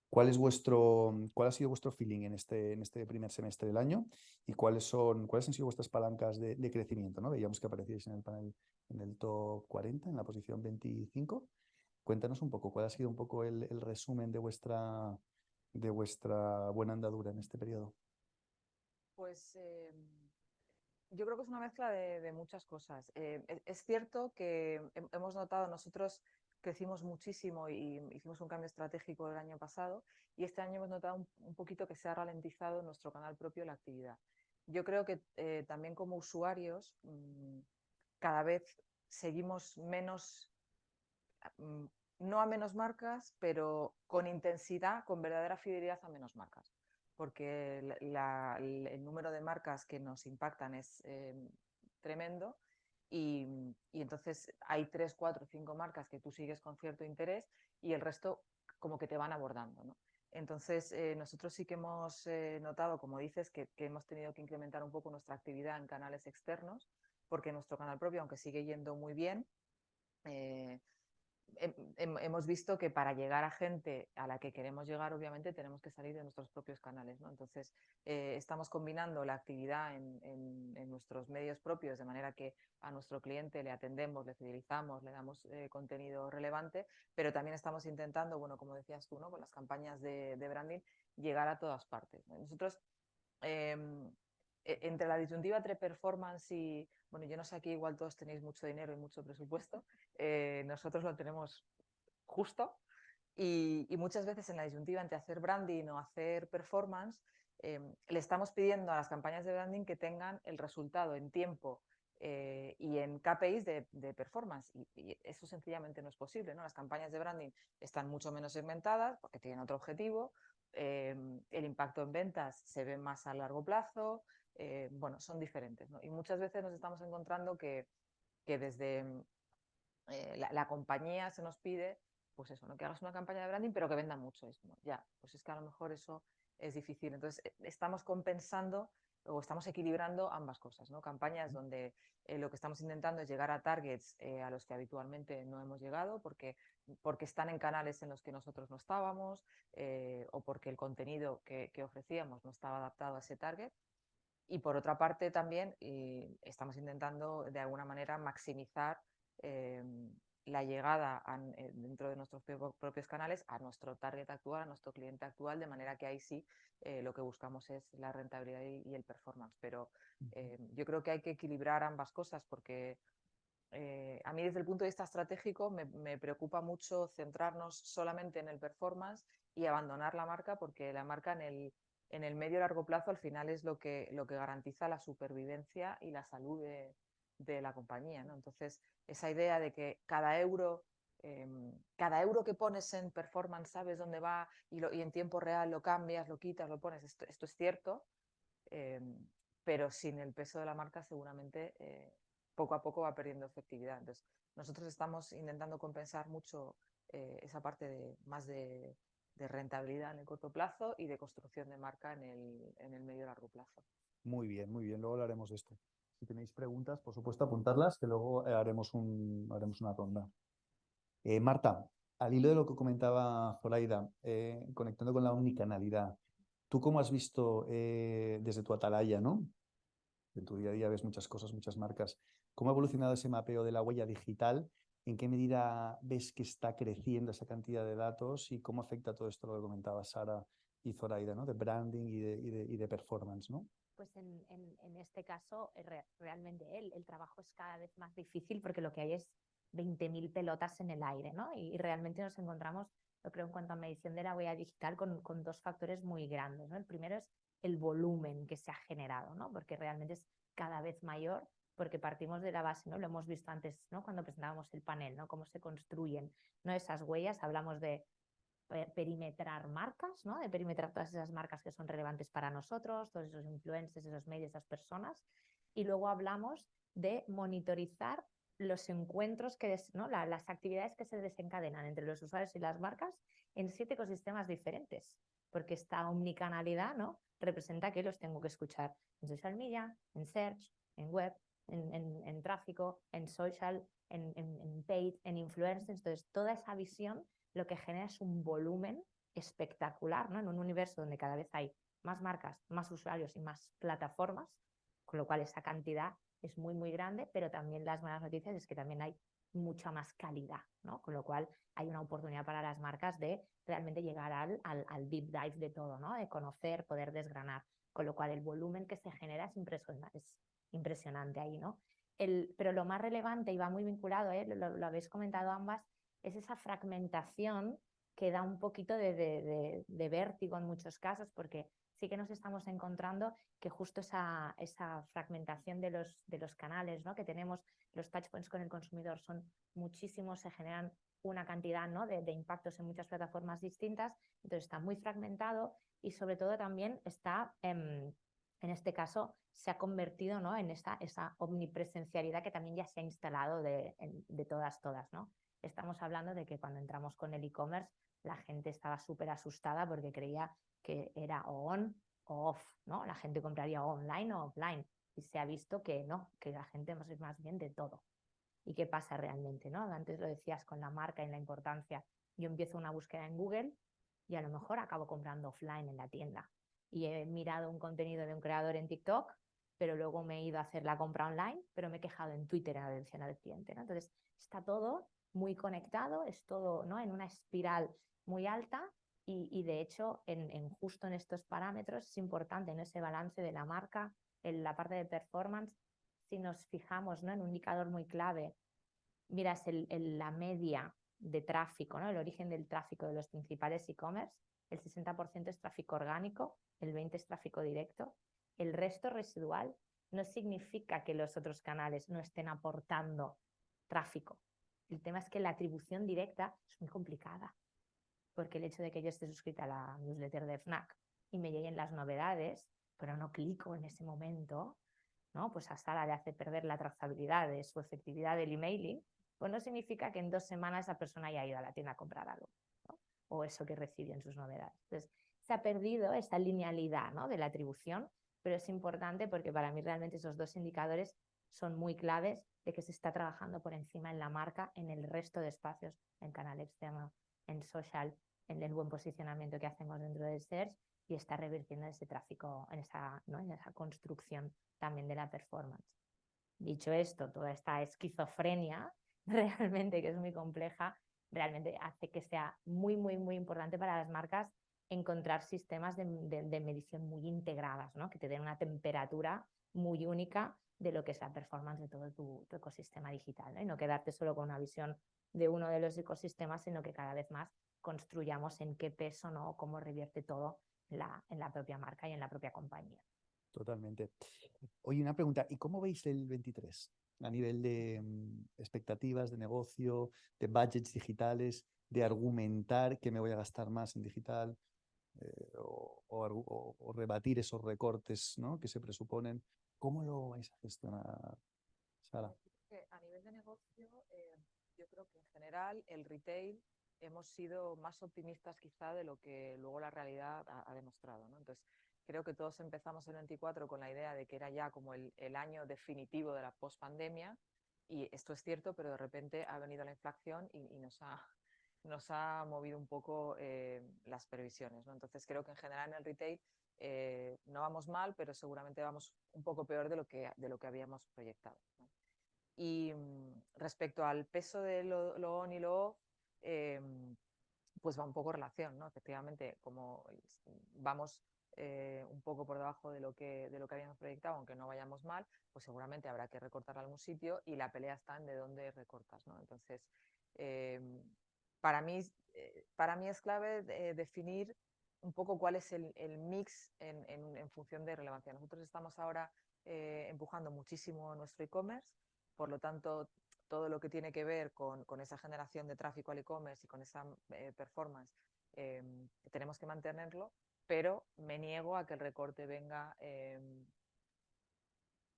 ¿cuál ha sido vuestro feeling en este primer semestre del año? ¿Y cuáles han sido vuestras palancas de crecimiento, ¿no? Veíamos que aparecíais en el panel en el top 40, en la posición 25. Cuéntanos un poco, ¿cuál ha sido un poco el resumen de vuestra buena andadura en este periodo? Pues yo creo que es una mezcla de muchas cosas. Es cierto que hemos notado, nosotros crecimos muchísimo y hicimos un cambio estratégico el año pasado y este año hemos notado un poquito que se ha ralentizado en nuestro canal propio la actividad. Yo creo que también como usuarios cada vez seguimos menos, mm, no a menos marcas, pero con intensidad, con verdadera fidelidad a menos marcas. Porque el número de marcas que nos impactan es tremendo y entonces hay 3, 4, 5 marcas que tú sigues con cierto interés y el resto como que te van abordando, ¿no? Entonces nosotros sí que hemos notado, como dices, que hemos tenido que incrementar un poco nuestra actividad en canales externos porque nuestro canal propio, aunque sigue yendo muy bien, hemos visto que para llegar a gente a la que queremos llegar, obviamente, tenemos que salir de nuestros propios canales, ¿no? Entonces, estamos combinando la actividad en nuestros medios propios, de manera que a nuestro cliente le atendemos, le fidelizamos, le damos contenido relevante, pero también estamos intentando, bueno, como decías tú, ¿no? Con las campañas de branding, llegar a todas partes, ¿no? Nosotros, entre la disyuntiva entre performance y, bueno, yo no sé, aquí igual todos tenéis mucho dinero y mucho presupuesto, nosotros lo tenemos justo y muchas veces en la disyuntiva entre hacer branding o hacer performance, le estamos pidiendo a las campañas de branding que tengan el resultado en tiempo y en KPIs de performance y eso sencillamente no es posible, ¿no? Las campañas de branding están mucho menos segmentadas porque tienen otro objetivo, el impacto en ventas se ve más a largo plazo, bueno, son diferentes, ¿no? Y muchas veces nos estamos encontrando que desde la compañía se nos pide, pues eso, ¿no? Que hagas una campaña de branding, pero que venda mucho. Es como, ya, pues es que a lo mejor eso es difícil. Entonces, estamos compensando o estamos equilibrando ambas cosas, ¿no? Campañas donde lo que estamos intentando es llegar a targets a los que habitualmente no hemos llegado porque están en canales en los que nosotros no estábamos o porque el contenido que ofrecíamos no estaba adaptado a ese target. Y por otra parte también estamos intentando de alguna manera maximizar eh, la llegada dentro de nuestros propios canales a nuestro target actual, a nuestro cliente actual, de manera que ahí sí lo que buscamos es la rentabilidad y el performance. Pero yo creo que hay que equilibrar ambas cosas porque a mí desde el punto de vista estratégico me preocupa mucho centrarnos solamente en el performance y abandonar la marca porque la marca en el medio y largo plazo al final es lo que garantiza la supervivencia y la salud de la compañía, ¿no? Entonces, esa idea de que cada euro que pones en performance sabes dónde va y en tiempo real lo cambias, lo quitas, lo pones, esto es cierto, eh, pero sin el peso de la marca seguramente poco a poco va perdiendo efectividad. Entonces, nosotros estamos intentando compensar mucho esa parte más de rentabilidad en el corto plazo y de construcción de marca en el medio y largo plazo. Muy bien, luego hablaremos de esto. Si tenéis preguntas, por supuesto, apuntarlas, que luego haremos una ronda. Marta, al hilo de lo que comentaba Zoraida, conectando con la omnicanalidad, ¿tú cómo has visto desde tu atalaya, ¿no? En tu día a día ves muchas cosas, muchas marcas. ¿Cómo ha evolucionado ese mapeo de la huella digital? ¿En qué medida ves que está creciendo esa cantidad de datos y cómo afecta todo esto lo que comentaba Sara y Zoraida, ¿no? De branding y de performance, ¿no? Pues en este caso, realmente el trabajo es cada vez más difícil porque lo que hay es 20.000 pelotas en el aire, ¿no? Y realmente nos encontramos, yo creo, en cuanto a medición de la huella digital, con dos factores muy grandes, ¿no? El primero es el volumen que se ha generado, ¿no? Porque realmente es cada vez mayor, porque partimos de la base, ¿no? Lo hemos visto antes, ¿no? Cuando presentábamos el panel, ¿no? Cómo se construyen, ¿no? Esas huellas, hablamos de perimetrar marcas, ¿no? De perimetrar todas esas marcas que son relevantes para nosotros, todos esos influencers, esos medios, esas personas. Y luego hablamos de monitorizar los encuentros, ¿no? Las actividades que se desencadenan entre los usuarios y las marcas en 7 ecosistemas diferentes, porque esta omnicanalidad, ¿no? representa que los tengo que escuchar en social media, en search, en web, en tráfico, en social, en paid, en influencers. Entonces, toda esa visión lo que genera es un volumen espectacular, ¿no? En un universo donde cada vez hay más marcas, más usuarios y más plataformas, con lo cual esa cantidad es muy, muy grande, pero también las buenas noticias es que también hay mucha más calidad, ¿no? Con lo cual hay una oportunidad para las marcas de realmente llegar al deep dive de todo, ¿no? De conocer, poder desgranar, con lo cual el volumen que se genera es impresionante ahí, ¿no? Pero lo más relevante, y va muy vinculado, lo habéis comentado ambas, es esa fragmentación que da un poquito de vértigo en muchos casos, porque sí que nos estamos encontrando que justo esa fragmentación de los canales, ¿no? Que tenemos, los touchpoints con el consumidor son muchísimos, se generan una cantidad, ¿no? de impactos en muchas plataformas distintas, entonces está muy fragmentado y sobre todo también está, en este caso, se ha convertido, ¿no? en esa omnipresencialidad que también ya se ha instalado de todas, ¿no? Estamos hablando de que cuando entramos con el e-commerce la gente estaba súper asustada porque creía que era o on o off, ¿no? La gente compraría online o offline y se ha visto que no, que la gente es más bien de todo. ¿Y qué pasa realmente, no? Antes lo decías con la marca y la importancia. Yo empiezo una búsqueda en Google y a lo mejor acabo comprando offline en la tienda. Y he mirado un contenido de un creador en TikTok, pero luego me he ido a hacer la compra online, pero me he quejado en Twitter en atención al cliente, ¿no? Entonces, está todo muy conectado, es todo, ¿no? En una espiral muy alta y de hecho, justo en estos parámetros es importante en ese balance de la marca, en la parte de performance, si nos fijamos, ¿no? En un indicador muy clave, miras la media de tráfico, ¿no? El origen del tráfico de los principales e-commerce, el 60% es tráfico orgánico, el 20% es tráfico directo, el resto residual no significa que los otros canales no estén aportando tráfico. El tema es que la atribución directa es muy complicada, porque el hecho de que yo esté suscrita a la newsletter de Fnac y me lleguen las novedades, pero no clico en ese momento, ¿no? Pues hasta la de hacer perder la trazabilidad de su efectividad del emailing, pues no significa que en 2 semanas esa persona haya ido a la tienda a comprar algo, ¿no? O eso que recibe en sus novedades. Entonces, se ha perdido esa linealidad, ¿no? De la atribución, pero es importante porque para mí realmente esos 2 indicadores son muy claves de que se está trabajando por encima en la marca, en el resto de espacios, en canal externo, en social, en el buen posicionamiento que hacemos dentro del search y está revirtiendo ese tráfico, ¿no? En esa construcción también de la performance. Dicho esto, toda esta esquizofrenia realmente, que es muy compleja, realmente hace que sea muy, muy, muy importante para las marcas encontrar sistemas de medición muy integradas, ¿no? Que te den una temperatura muy única de lo que es la performance de todo tu ecosistema digital, ¿no? Y no quedarte solo con una visión de uno de los ecosistemas, sino que cada vez más construyamos en qué peso, ¿no? Cómo revierte todo en la propia marca y en la propia compañía. Totalmente. Oye, una pregunta, ¿y cómo veis el 23? A nivel de expectativas de negocio, de budgets digitales, de argumentar que me voy a gastar más en digital, o rebatir esos recortes, ¿no? Que se presuponen. ¿Cómo lo vais a gestionar, Sara? A nivel de negocio, yo creo que en general el retail hemos sido más optimistas quizá de lo que luego la realidad ha demostrado, ¿no? Entonces, creo que todos empezamos el 24 con la idea de que era ya como el año definitivo de la pospandemia, y esto es cierto, pero de repente ha venido la inflación y nos ha movido un poco las previsiones, ¿no? Entonces, creo que en general en el retail no vamos mal, pero seguramente vamos un poco peor de lo que habíamos proyectado, ¿no? Y respecto al peso de lo on y lo off, pues va un poco relación, ¿no? Efectivamente, como vamos un poco por debajo de lo que habíamos proyectado, aunque no vayamos mal, pues seguramente habrá que recortar algún sitio y la pelea está en de dónde recortas, ¿no? Entonces, para mí es clave definir un poco cuál es el mix en función de relevancia. Nosotros estamos ahora empujando muchísimo nuestro e-commerce, por lo tanto, todo lo que tiene que ver con esa generación de tráfico al e-commerce y con esa performance, tenemos que mantenerlo, pero me niego a que el recorte venga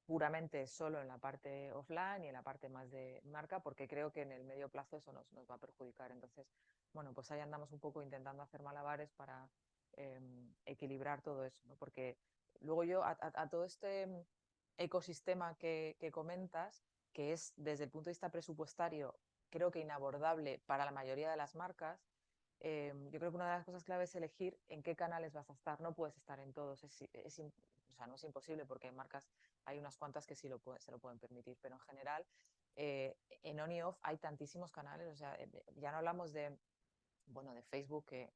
puramente solo en la parte offline y en la parte más de marca, porque creo que en el medio plazo eso nos va a perjudicar. Entonces, bueno, pues ahí andamos un poco intentando hacer malabares para equilibrar todo eso, ¿no? Porque luego yo a todo este ecosistema que comentas, que es desde el punto de vista presupuestario, creo que inabordable para la mayoría de las marcas, yo creo que una de las cosas clave es elegir en qué canales vas a estar. No puedes estar en todos, o sea, no es imposible porque hay marcas, hay unas cuantas que sí se lo pueden permitir, pero en general en on y off hay tantísimos canales, o sea, ya no hablamos de, bueno, de Facebook, que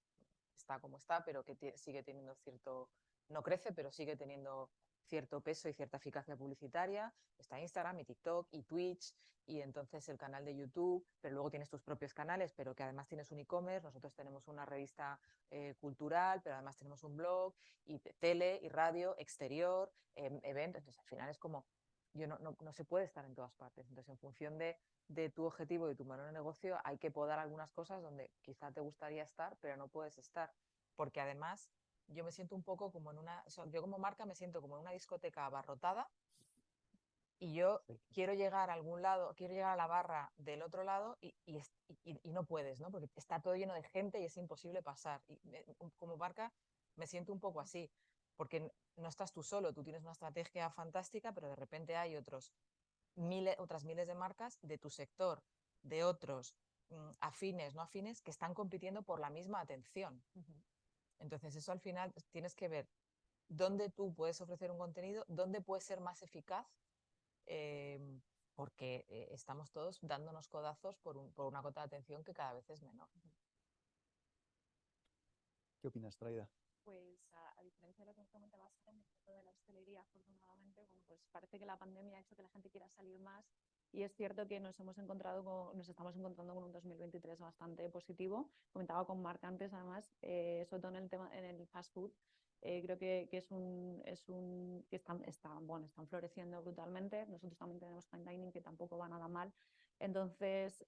está como está, pero que sigue teniendo cierto, no crece, pero sigue teniendo cierto peso y cierta eficacia publicitaria. Está Instagram y TikTok y Twitch y entonces el canal de YouTube, pero luego tienes tus propios canales, pero que además tienes un e-commerce. Nosotros tenemos una revista cultural, pero además tenemos un blog y tele y radio, exterior, eventos. Entonces al final es como, no se puede estar en todas partes. Entonces en función de tu objetivo y de tu modelo de negocio hay que podar algunas cosas donde quizá te gustaría estar, pero no puedes estar. Porque además yo me siento un poco como en una, o sea, yo como marca me siento como en una discoteca abarrotada y yo quiero llegar a algún lado, quiero llegar a la barra del otro lado y no puedes, ¿no? Porque está todo lleno de gente y es imposible pasar. Y como marca me siento un poco así, porque no estás tú solo, tú tienes una estrategia fantástica, pero de repente hay otras miles de marcas de tu sector, de otros afines, no afines, que están compitiendo por la misma atención. Entonces eso al final tienes que ver dónde tú puedes ofrecer un contenido, dónde puedes ser más eficaz, eh, porque estamos todos dándonos codazos por una cota de atención que cada vez es menor. ¿Qué opinas, Traida? Pues a diferencia de lo que comentabas en el mundo de la hostelería, afortunadamente, bueno, pues parece que la pandemia ha hecho que la gente quiera salir más y es cierto que nos estamos encontrando con un 2023 bastante positivo. Comentaba con Marc antes, además, sobre todo en el tema en el fast food. Creo que que están floreciendo brutalmente. Nosotros también tenemos fine dining que tampoco va nada mal. Entonces,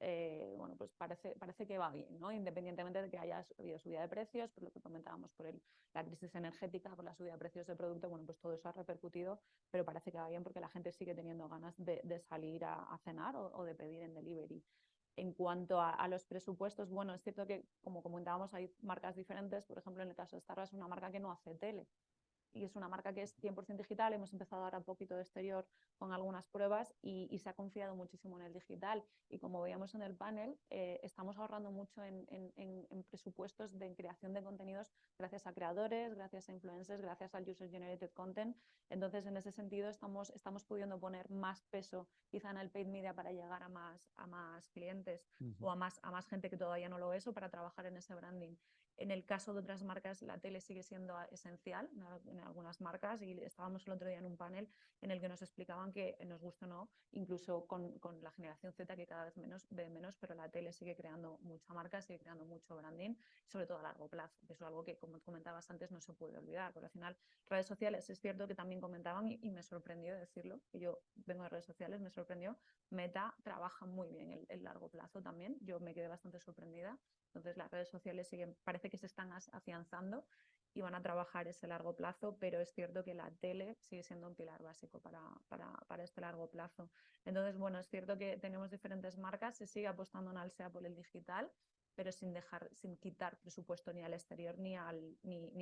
bueno, pues parece que va bien, ¿no? Independientemente de que haya habido subida de precios, por lo que comentábamos, por la crisis energética, por la subida de precios del producto, bueno, pues todo eso ha repercutido, pero parece que va bien porque la gente sigue teniendo ganas de salir a cenar o de pedir en delivery. En cuanto a los presupuestos, bueno, es cierto que, como comentábamos, hay marcas diferentes. Por ejemplo, en el caso de Starbucks es una marca que no hace tele y es una marca que es 100% digital. Hemos empezado ahora un poquito de exterior con algunas pruebas y se ha confiado muchísimo en el digital. Y como veíamos en el panel, estamos ahorrando mucho en presupuestos de creación de contenidos gracias a creadores, gracias a influencers, gracias al user-generated content. Entonces, en ese sentido, estamos pudiendo poner más peso quizá en el paid media para llegar a más clientes o a más gente que todavía no lo es o para trabajar en ese branding. En el caso de otras marcas, la tele sigue siendo esencial en algunas marcas y estábamos el otro día en un panel en el que nos explicaban que, nos gusta o no, incluso con la generación Z que cada vez ve menos, pero la tele sigue creando mucha marca, sigue creando mucho branding, sobre todo a largo plazo, que es algo que, como comentabas antes, no se puede olvidar, porque al final redes sociales es cierto que también comentaban y me sorprendió decirlo, que yo vengo de redes sociales, me sorprendió, Meta trabaja muy bien el largo plazo también, yo me quedé bastante sorprendida. Entonces las redes sociales parece que se están afianzando y van a trabajar ese largo plazo, pero es cierto que la tele sigue siendo un pilar básico para este largo plazo. Entonces, bueno, es cierto que tenemos diferentes marcas, se sigue apostando en Alsea por el digital, pero sin quitar presupuesto ni al exterior ni a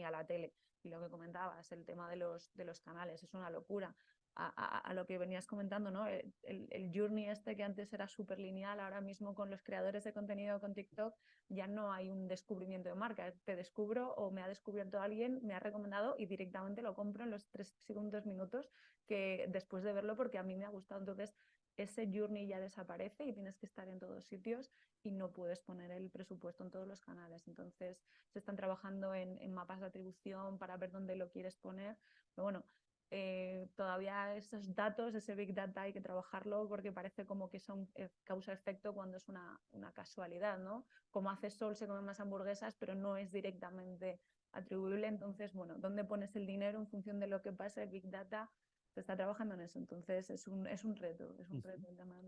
la tele. Y lo que comentabas, el tema de los canales, es una locura. A lo que venías comentando, ¿no? El journey este que antes era súper lineal, ahora mismo con los creadores de contenido con TikTok ya no hay un descubrimiento de marca. Te descubro o me ha descubierto alguien, me ha recomendado y directamente lo compro en los 3 segundos minutos que después de verlo porque a mí me ha gustado. Entonces ese journey ya desaparece y tienes que estar en todos sitios y no puedes poner el presupuesto en todos los canales. Entonces se están trabajando en mapas de atribución para ver dónde lo quieres poner. Pero bueno, todavía esos datos, ese Big Data hay que trabajarlo porque parece como que son causa-efecto cuando es una casualidad, ¿no? Como hace Sol se comen más hamburguesas, pero no es directamente atribuible. Entonces, bueno, ¿dónde pones el dinero en función de lo que pasa? El Big Data se está trabajando en eso. Entonces, es un reto. Es un reto el tema de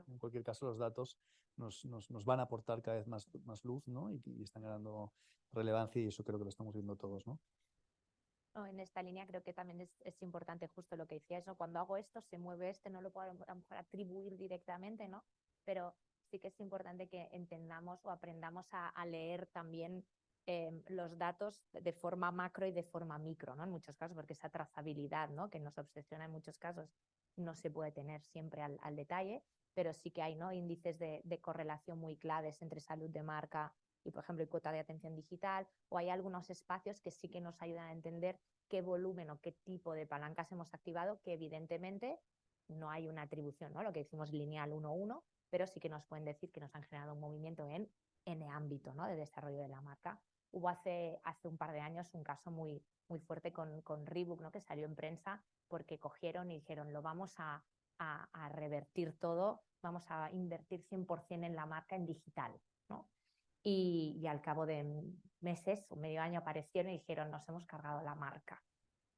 en cualquier caso, los datos nos van a aportar cada vez más luz, ¿no? Y están ganando relevancia y eso creo que lo estamos viendo todos, ¿no? En esta línea creo que también es importante justo lo que decías, ¿no? Cuando hago esto, se mueve no lo puedo a lo mejor atribuir directamente, ¿no? Pero sí que es importante que entendamos o aprendamos a leer también los datos de forma macro y de forma micro, ¿no? En muchos casos, porque esa trazabilidad, ¿no?, que nos obsesiona en muchos casos, no se puede tener siempre al detalle, pero sí que hay, ¿no?, índices de correlación muy claves entre salud de marca y, por ejemplo, cuota de atención digital, o hay algunos espacios que sí que nos ayudan a entender qué volumen o qué tipo de palancas hemos activado, que evidentemente no hay una atribución, ¿no?, lo que decimos lineal 1-1, pero sí que nos pueden decir que nos han generado un movimiento en N ámbito, ¿no?, de desarrollo de la marca. Hubo hace un par de años un caso muy fuerte con Reebok, ¿no?, que salió en prensa porque cogieron y dijeron, lo vamos a revertir todo, vamos a invertir 100% en la marca en digital, ¿no? Y al cabo de meses o medio año aparecieron y dijeron, nos hemos cargado la marca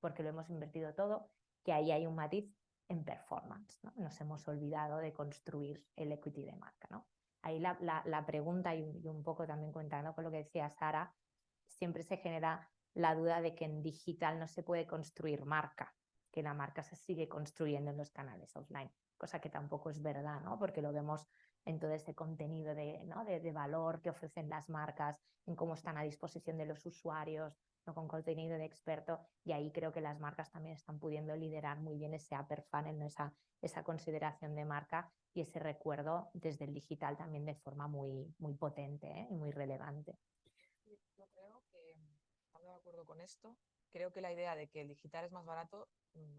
porque lo hemos invertido todo, que ahí hay un matiz en performance, ¿no? Nos hemos olvidado de construir el equity de marca, ¿no? Ahí la pregunta, y un poco también contando con lo que decía Sara, siempre se genera la duda de que en digital no se puede construir marca, que la marca se sigue construyendo en los canales offline, cosa que tampoco es verdad, ¿no? Porque lo vemos en todo ese contenido ¿no?, de valor que ofrecen las marcas, en cómo están a disposición de los usuarios, ¿no?, con contenido de experto, y ahí creo que las marcas también están pudiendo liderar muy bien ese upper funnel, ¿no?, esa consideración de marca y ese recuerdo desde el digital también de forma muy potente, ¿eh?, y muy relevante. Yo creo que, estando de acuerdo con esto, creo que la idea de que el digital es más barato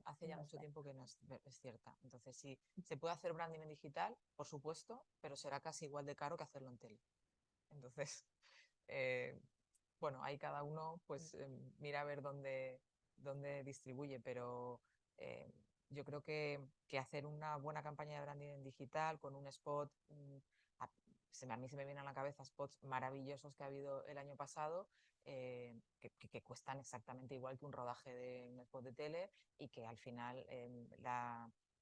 hace ya mucho tiempo que no es cierta. Entonces, si se puede hacer branding en digital, por supuesto, pero será casi igual de caro que hacerlo en tele. Entonces, bueno, ahí cada uno pues mira a ver dónde distribuye, pero yo creo que hacer una buena campaña de branding en digital con un spot, a mí se me vienen a la cabeza spots maravillosos que ha habido el año pasado, que cuestan exactamente igual que un rodaje de un spot de tele, y que al final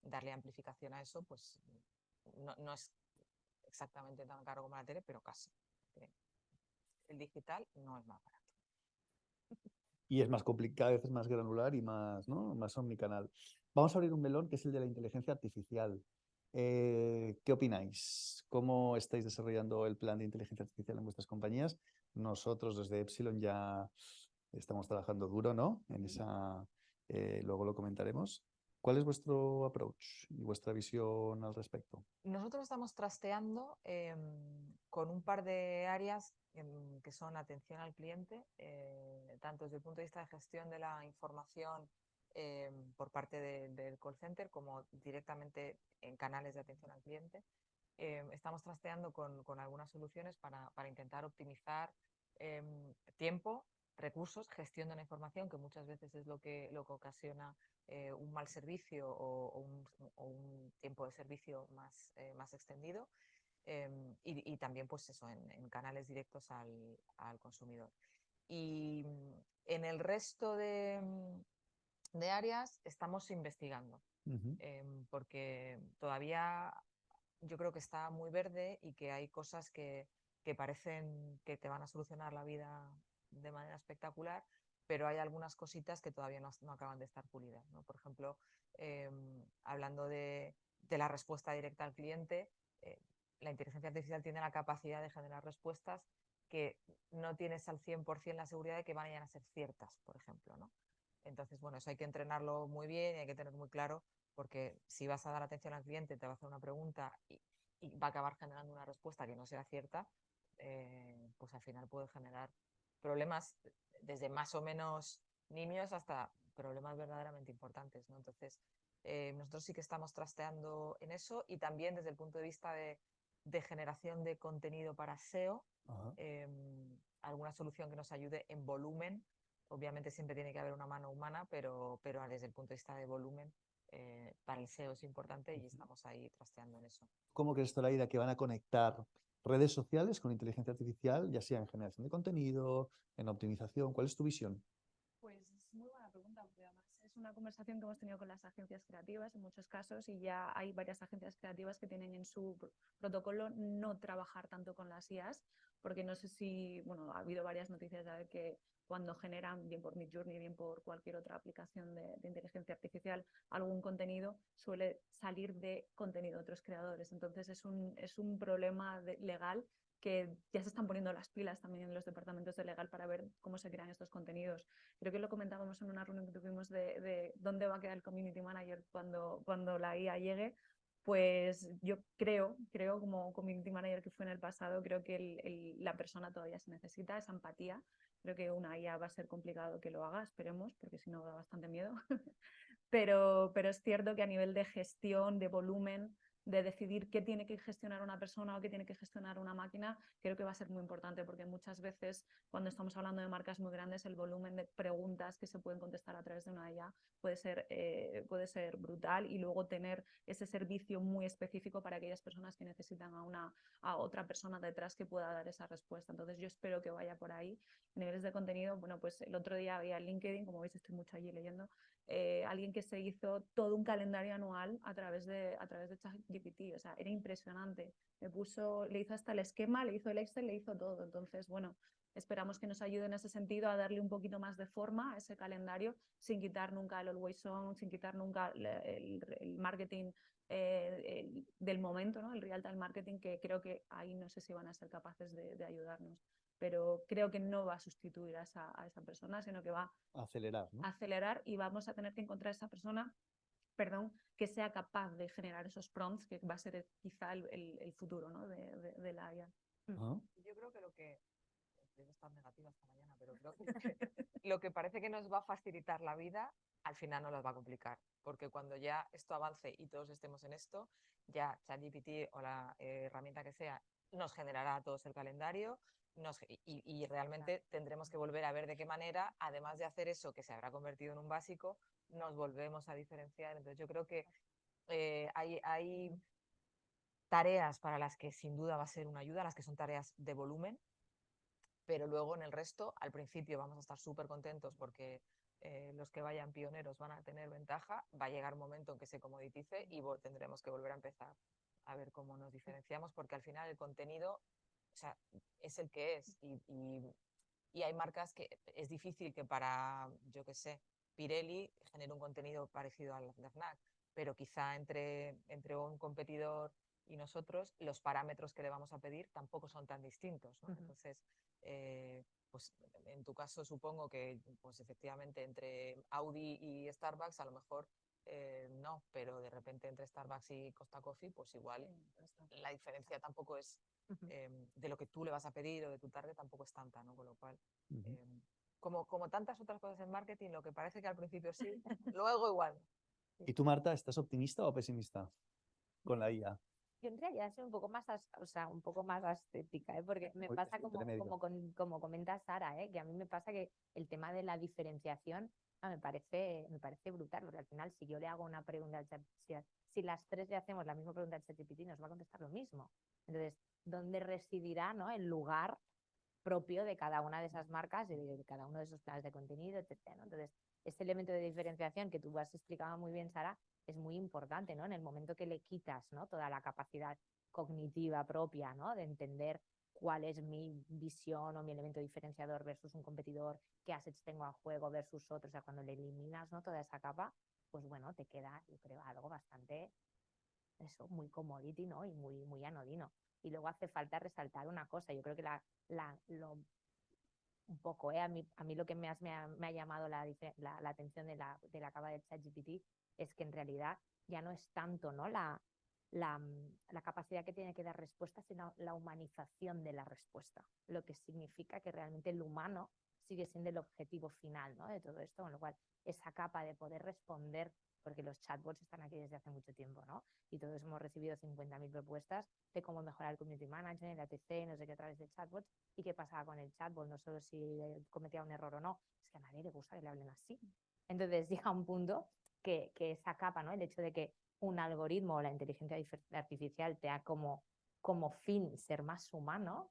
darle amplificación a eso pues no es exactamente tan caro como la tele, pero casi. El digital no es más barato. Y es más complicado, cada vez es más granular y más, ¿no?, más omnicanal. Vamos a abrir un melón que es el de la inteligencia artificial. ¿Qué opináis? ¿Cómo estáis desarrollando el plan de inteligencia artificial en vuestras compañías? Nosotros desde Epsilon ya estamos trabajando duro, ¿no?, en esa, luego lo comentaremos. ¿Cuál es vuestro approach y vuestra visión al respecto? Nosotros estamos trasteando con un par de áreas que son atención al cliente, tanto desde el punto de vista de gestión de la información por parte del call center como directamente en canales de atención al cliente. Estamos trasteando con algunas soluciones para intentar optimizar tiempo, recursos, gestión de la información, que muchas veces es lo que ocasiona un mal servicio o un tiempo de servicio más extendido, y también pues eso, en canales directos al consumidor. Y en el resto de áreas estamos investigando, porque todavía yo creo que está muy verde y que hay cosas que parecen que te van a solucionar la vida de manera espectacular, pero hay algunas cositas que todavía no acaban de estar pulidas, ¿no? Por ejemplo, hablando de la respuesta directa al cliente, la inteligencia artificial tiene la capacidad de generar respuestas que no tienes al 100% la seguridad de que vayan a ser ciertas, por ejemplo, ¿no? Entonces, bueno, eso hay que entrenarlo muy bien y hay que tener muy claro, porque si vas a dar atención al cliente, te va a hacer una pregunta y va a acabar generando una respuesta que no será cierta, pues al final puede generar problemas desde más o menos nimios hasta problemas verdaderamente importantes, ¿no? Entonces, nosotros sí que estamos trasteando en eso, y también desde el punto de vista de generación de contenido para SEO, alguna solución que nos ayude en volumen. Obviamente siempre tiene que haber una mano humana, pero desde el punto de vista de volumen, para el SEO es importante y estamos ahí trasteando en eso. ¿Cómo crees, Zoraida, que van a conectar redes sociales con inteligencia artificial, ya sea en generación de contenido, en optimización? ¿Cuál es tu visión? Pues es muy buena pregunta, porque además es una conversación que hemos tenido con las agencias creativas en muchos casos, y ya hay varias agencias creativas que tienen en su protocolo no trabajar tanto con las IAs, porque no sé si, bueno, ha habido varias noticias de que cuando generan, bien por Midjourney, bien por cualquier otra aplicación de inteligencia artificial, algún contenido suele salir de contenido de otros creadores. Entonces es un problema legal que ya se están poniendo las pilas también en los departamentos de legal para ver cómo se crean estos contenidos. Creo que lo comentábamos en una reunión que tuvimos de dónde va a quedar el community manager cuando la IA llegue. Pues yo creo como community manager que fue en el pasado, creo que la persona todavía se necesita, esa empatía. Creo que una IA va a ser complicado que lo haga, esperemos, porque si no da bastante miedo. Pero es cierto que a nivel de gestión, de volumen, de decidir qué tiene que gestionar una persona o qué tiene que gestionar una máquina, creo que va a ser muy importante, porque muchas veces cuando estamos hablando de marcas muy grandes, el volumen de preguntas que se pueden contestar a través de una IA puede ser brutal, y luego tener ese servicio muy específico para aquellas personas que necesitan a otra persona detrás que pueda dar esa respuesta. Entonces yo espero que vaya por ahí. Niveles de contenido, bueno, pues el otro día había LinkedIn, como veis estoy mucho allí leyendo, alguien que se hizo todo un calendario anual a través de ChatGPT. O sea, era impresionante. Le hizo hasta el esquema, le hizo el Excel, le hizo todo. Entonces, bueno, esperamos que nos ayude en ese sentido a darle un poquito más de forma a ese calendario, sin quitar nunca el always on, sin quitar nunca el marketing del momento, ¿no? El real time marketing, que creo que ahí no sé si van a ser capaces de ayudarnos. Pero creo que no va a sustituir a esa persona, sino que va Acelerar, ¿no? a acelerar, y vamos a tener que encontrar esa persona, que sea capaz de generar esos prompts, que va a ser quizá el futuro, ¿no? de la IA. Yo creo que debo estar negativa esta mañana, pero creo que lo que parece que nos va a facilitar la vida, al final nos las va a complicar, porque cuando ya esto avance y todos estemos en esto, ya ChatGPT o la herramienta que sea nos generará a todos el calendario, y realmente tendremos que volver a ver de qué manera, además de hacer eso que se habrá convertido en un básico, nos volvemos a diferenciar. Entonces yo creo que hay tareas para las que sin duda va a ser una ayuda, las que son tareas de volumen, pero luego en el resto, al principio vamos a estar súper contentos porque los que vayan pioneros van a tener ventaja, va a llegar un momento en que se comoditice y tendremos que volver a empezar a ver cómo nos diferenciamos, porque al final el contenido, o sea, es el que es, y hay marcas que es difícil que para, yo qué sé, Pirelli genere un contenido parecido al de FNAC, pero quizá entre un competidor y nosotros, los parámetros que le vamos a pedir tampoco son tan distintos, ¿no? Entonces, pues en tu caso supongo que pues efectivamente entre Audi y Starbucks a lo mejor no, pero de repente entre Starbucks y Costa Coffee pues igual la diferencia tampoco es de lo que tú le vas a pedir o de tu target tampoco es tanta, ¿no? Con lo cual, como tantas otras cosas en marketing, lo que parece que al principio sí, luego igual. ¿Y tú, Marta, estás optimista o pesimista con la IA? Yo en realidad soy un poco más, un poco más estética, ¿eh? Porque me pasa como comenta Sara, ¿eh? Que a mí me pasa que el tema de la diferenciación me parece brutal, porque al final si yo le hago una pregunta al ChatGPT, si las tres le hacemos la misma pregunta al ChatGPT, nos va a contestar lo mismo. Entonces, ¿dónde residirá, ¿no? el lugar propio de cada una de esas marcas, de cada uno de esos planes de contenido, etcétera, ¿no? Entonces, este elemento de diferenciación que tú has explicado muy bien, Sara, es muy importante, ¿no? En el momento que le quitas, ¿no? toda la capacidad cognitiva propia, ¿no? de entender cuál es mi visión o mi elemento diferenciador versus un competidor, qué assets tengo a juego versus otros, o sea, cuando le eliminas, ¿no? toda esa capa, pues bueno, te queda, yo creo, algo bastante, eso, muy commodity, ¿no? y muy anodino. Y luego hace falta resaltar una cosa, yo creo que un poco, a mí lo que me ha llamado la atención de la capa del ChatGPT es que en realidad ya no es tanto, ¿no? la capacidad que tiene que dar respuesta, sino la humanización de la respuesta, lo que significa que realmente el humano sigue siendo el objetivo final, ¿no? de todo esto, con lo cual esa capa de poder responder, porque los chatbots están aquí desde hace mucho tiempo, ¿no? y todos hemos recibido 50.000 propuestas de cómo mejorar el community management, el ATC, no sé qué, a través de chatbots, y qué pasaba con el chatbot, no solo si cometía un error o no, es que a nadie le gusta que le hablen así. Entonces llega un punto que esa capa, ¿no? el hecho de que un algoritmo o la inteligencia artificial te ha como fin ser más humano,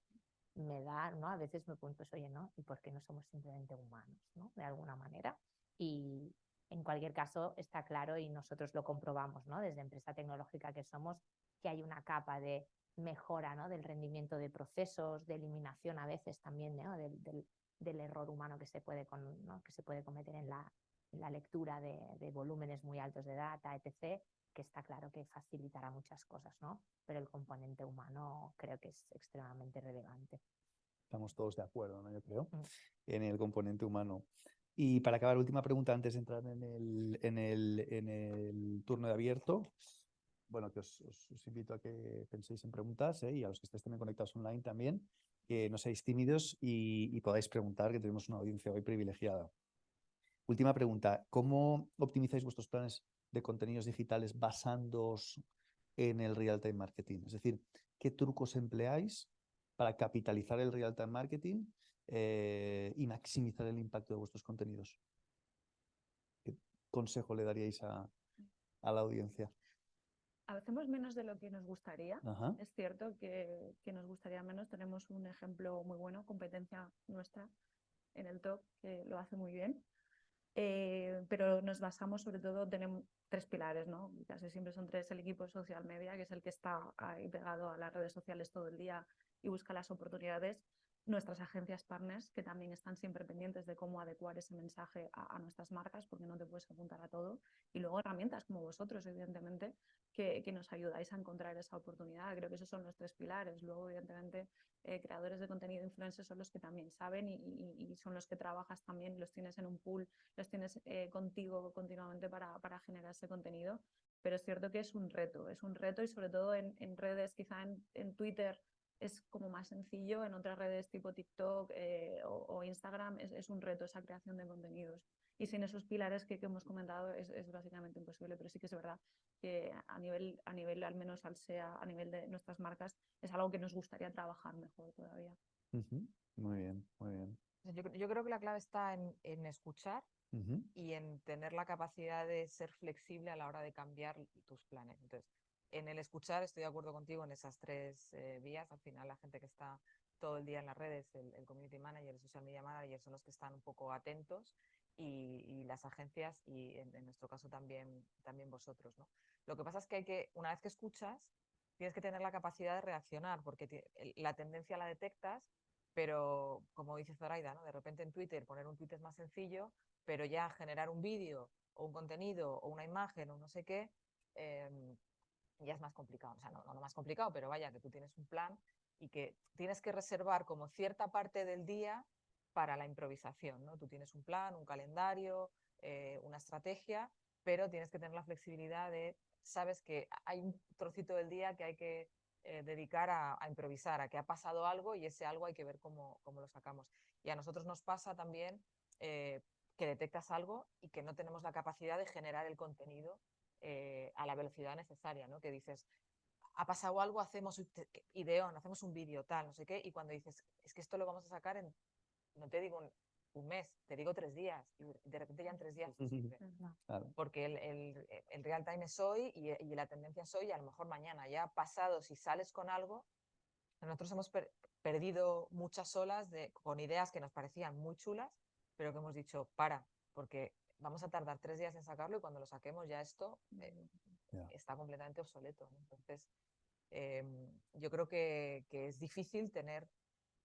me da, ¿no? A veces me pregunto, pues, oye, ¿no? ¿Y por qué no somos simplemente humanos, ¿no? De alguna manera. Y en cualquier caso está claro, y nosotros lo comprobamos, ¿no? Desde empresa tecnológica que somos, que hay una capa de mejora, ¿no? del rendimiento de procesos, de eliminación a veces también, ¿no? del error humano que se puede cometer en la lectura de volúmenes muy altos de data, etc., que está claro que facilitará muchas cosas, ¿no? Pero el componente humano creo que es extremadamente relevante. Estamos todos de acuerdo, ¿no? Yo creo, Mm. en el componente humano. Y para acabar, última pregunta antes de entrar en el turno de abierto. Bueno, que os invito a que penséis en preguntas, y a los que estéis también conectados online también, que no seáis tímidos y podáis preguntar, que tenemos una audiencia hoy privilegiada. Última pregunta, ¿cómo optimizáis vuestros planes de contenidos digitales basándoos en el real-time marketing? Es decir, ¿qué trucos empleáis para capitalizar el real-time marketing y maximizar el impacto de vuestros contenidos? ¿Qué consejo le daríais a la audiencia? Hacemos menos de lo que nos gustaría. Ajá. Es cierto que nos gustaría menos. Tenemos un ejemplo muy bueno, competencia nuestra en el top, que lo hace muy bien. Pero nos basamos sobre todo, tenemos 3 pilares, ¿no? Casi siempre son 3. El equipo de social media, que es el que está ahí pegado a las redes sociales todo el día y busca las oportunidades. Nuestras agencias partners, que también están siempre pendientes de cómo adecuar ese mensaje a nuestras marcas, porque no te puedes apuntar a todo. Y luego herramientas como vosotros, evidentemente, que nos ayudáis a encontrar esa oportunidad. Creo que esos son los 3 pilares. Luego, evidentemente, creadores de contenido, influencers, son los que también saben y son los que trabajas también, los tienes en un pool, los tienes contigo continuamente para generar ese contenido. Pero es cierto que es un reto y sobre todo en redes, quizá en Twitter es como más sencillo, en otras redes tipo TikTok o Instagram es un reto esa creación de contenidos. Y sin esos pilares que hemos comentado es básicamente imposible, pero sí que es verdad que a nivel al menos al SEA, a nivel de nuestras marcas, es algo que nos gustaría trabajar mejor todavía. Muy bien, muy bien. Yo creo que la clave está en escuchar Uh-huh. y en tener la capacidad de ser flexible a la hora de cambiar tus planes. Entonces, en el escuchar estoy de acuerdo contigo en esas 3 vías. Al final, la gente que está todo el día en las redes, el community manager, el social media manager, son los que están un poco atentos y las agencias y en nuestro caso también vosotros, ¿no? Lo que pasa es que una vez que escuchas, tienes que tener la capacidad de reaccionar porque la tendencia la detectas, pero como dice Zoraida, ¿no? De repente en Twitter poner un tweet es más sencillo, pero ya generar un vídeo o un contenido o una imagen o no sé qué, ya es más complicado. O sea, no más complicado, pero vaya, que tú tienes un plan y que tienes que reservar como cierta parte del día para la improvisación, ¿no? Tú tienes un plan, un calendario, una estrategia, pero tienes que tener la flexibilidad de, sabes que hay un trocito del día que hay que dedicar a improvisar, a que ha pasado algo y ese algo hay que ver cómo lo sacamos. Y a nosotros nos pasa también que detectas algo y que no tenemos la capacidad de generar el contenido a la velocidad necesaria, ¿no? Que dices, ha pasado algo, hacemos ideón, hacemos un vídeo, tal, no sé qué, y cuando dices, es que esto lo vamos a sacar en, no te digo un mes, te digo 3 días, y de repente ya en 3 días te sirve. Claro. Porque el real time es hoy y la tendencia es hoy y a lo mejor mañana. Ya pasado, si sales con algo, nosotros hemos perdido muchas olas con ideas que nos parecían muy chulas, pero que hemos dicho, porque vamos a tardar 3 días en sacarlo y cuando lo saquemos ya esto está completamente obsoleto, ¿no? Entonces, yo creo que es difícil tener,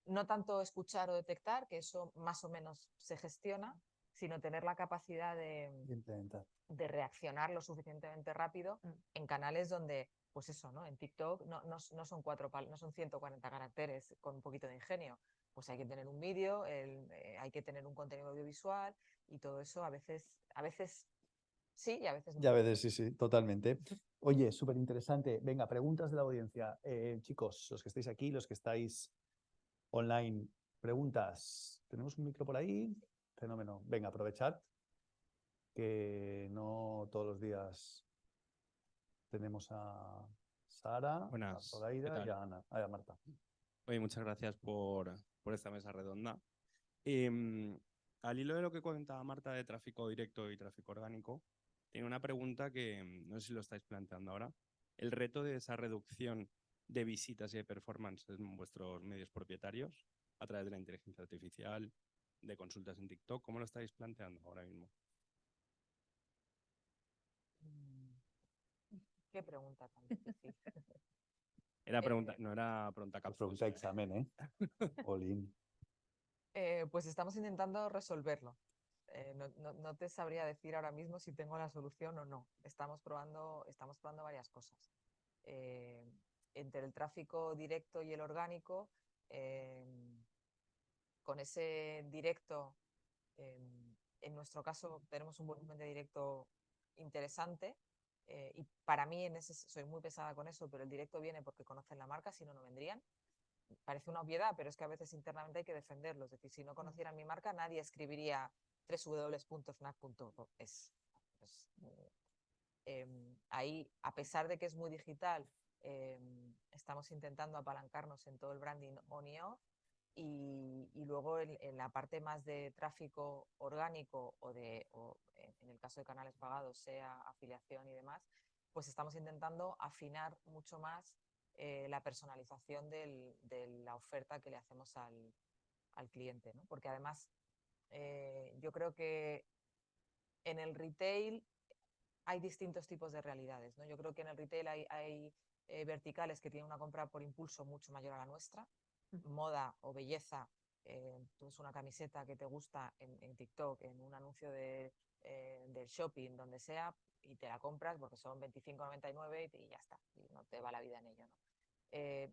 no tanto escuchar o detectar, que eso más o menos se gestiona, sino tener la capacidad de reaccionar lo suficientemente rápido en canales donde, pues eso, ¿no? En TikTok no son 140 caracteres con un poquito de ingenio. Pues hay que tener un vídeo, hay que tener un contenido audiovisual y todo eso a veces sí y a veces no. Ya veces, sí, totalmente. Oye, súper interesante. Venga, preguntas de la audiencia. Chicos, los que estáis aquí, los que estáis online, preguntas. ¿Tenemos un micro por ahí? Fenómeno. Venga, aprovechad que no todos los días tenemos a Sara, Buenas, a Zoraida y a Ana, a Marta. Oye, muchas gracias por esta mesa redonda. Al hilo de lo que comentaba Marta de tráfico directo y tráfico orgánico, tiene una pregunta que no sé si lo estáis planteando ahora. El reto de esa reducción de visitas y de performance en vuestros medios propietarios a través de la inteligencia artificial, de consultas en TikTok, ¿cómo lo estáis planteando ahora mismo? Qué pregunta tan difícil. Era pregunta, no era pregunta capciosa. Pregunta examen, ¿eh? Olin. Pues estamos intentando resolverlo. no te sabría decir ahora mismo si tengo la solución o no. Estamos probando varias cosas. Entre el tráfico directo y el orgánico, con ese directo, en nuestro caso tenemos un volumen de directo interesante, y para mí soy muy pesada con eso, pero el directo viene porque conocen la marca, si no, no vendrían. Parece una obviedad, pero es que a veces internamente hay que defenderlo. Es decir, si no conocieran mi marca, nadie escribiría www.fnac.es. Ahí, a pesar de que es muy digital, estamos intentando apalancarnos en todo el branding on y off, y luego en la parte más de tráfico orgánico o en el caso de canales pagados, sea afiliación y demás, pues estamos intentando afinar mucho más la personalización de la oferta que le hacemos al cliente, ¿no? Porque además yo creo que en el retail hay distintos tipos de realidades, ¿no? Yo creo que en el retail hay verticales que tienen una compra por impulso mucho mayor a la nuestra. Moda o belleza, tú ves una camiseta que te gusta en TikTok, en un anuncio del shopping, donde sea, y te la compras porque son 25,99 y ya está, y no te va la vida en ello, ¿no?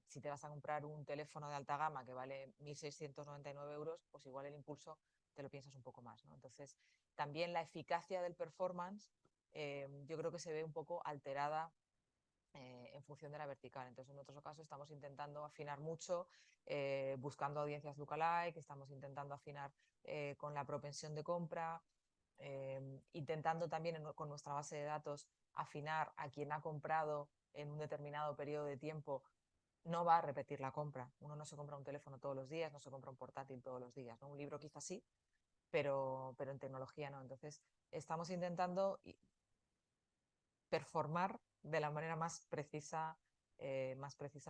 Si te vas a comprar un teléfono de alta gama que vale 1.699 euros, pues igual el impulso te lo piensas un poco más, ¿no? Entonces, también la eficacia del performance yo creo que se ve un poco alterada en función de la vertical. Entonces, en otros casos estamos intentando afinar mucho, buscando audiencias lookalike, estamos intentando afinar con la propensión de compra, intentando también con nuestra base de datos afinar a quien ha comprado en un determinado periodo de tiempo. No va a repetir la compra. Uno no se compra un teléfono todos los días, no se compra un portátil todos los días, ¿no? Un libro quizás sí, pero en tecnología no. Entonces, estamos intentando performar de la manera más precisa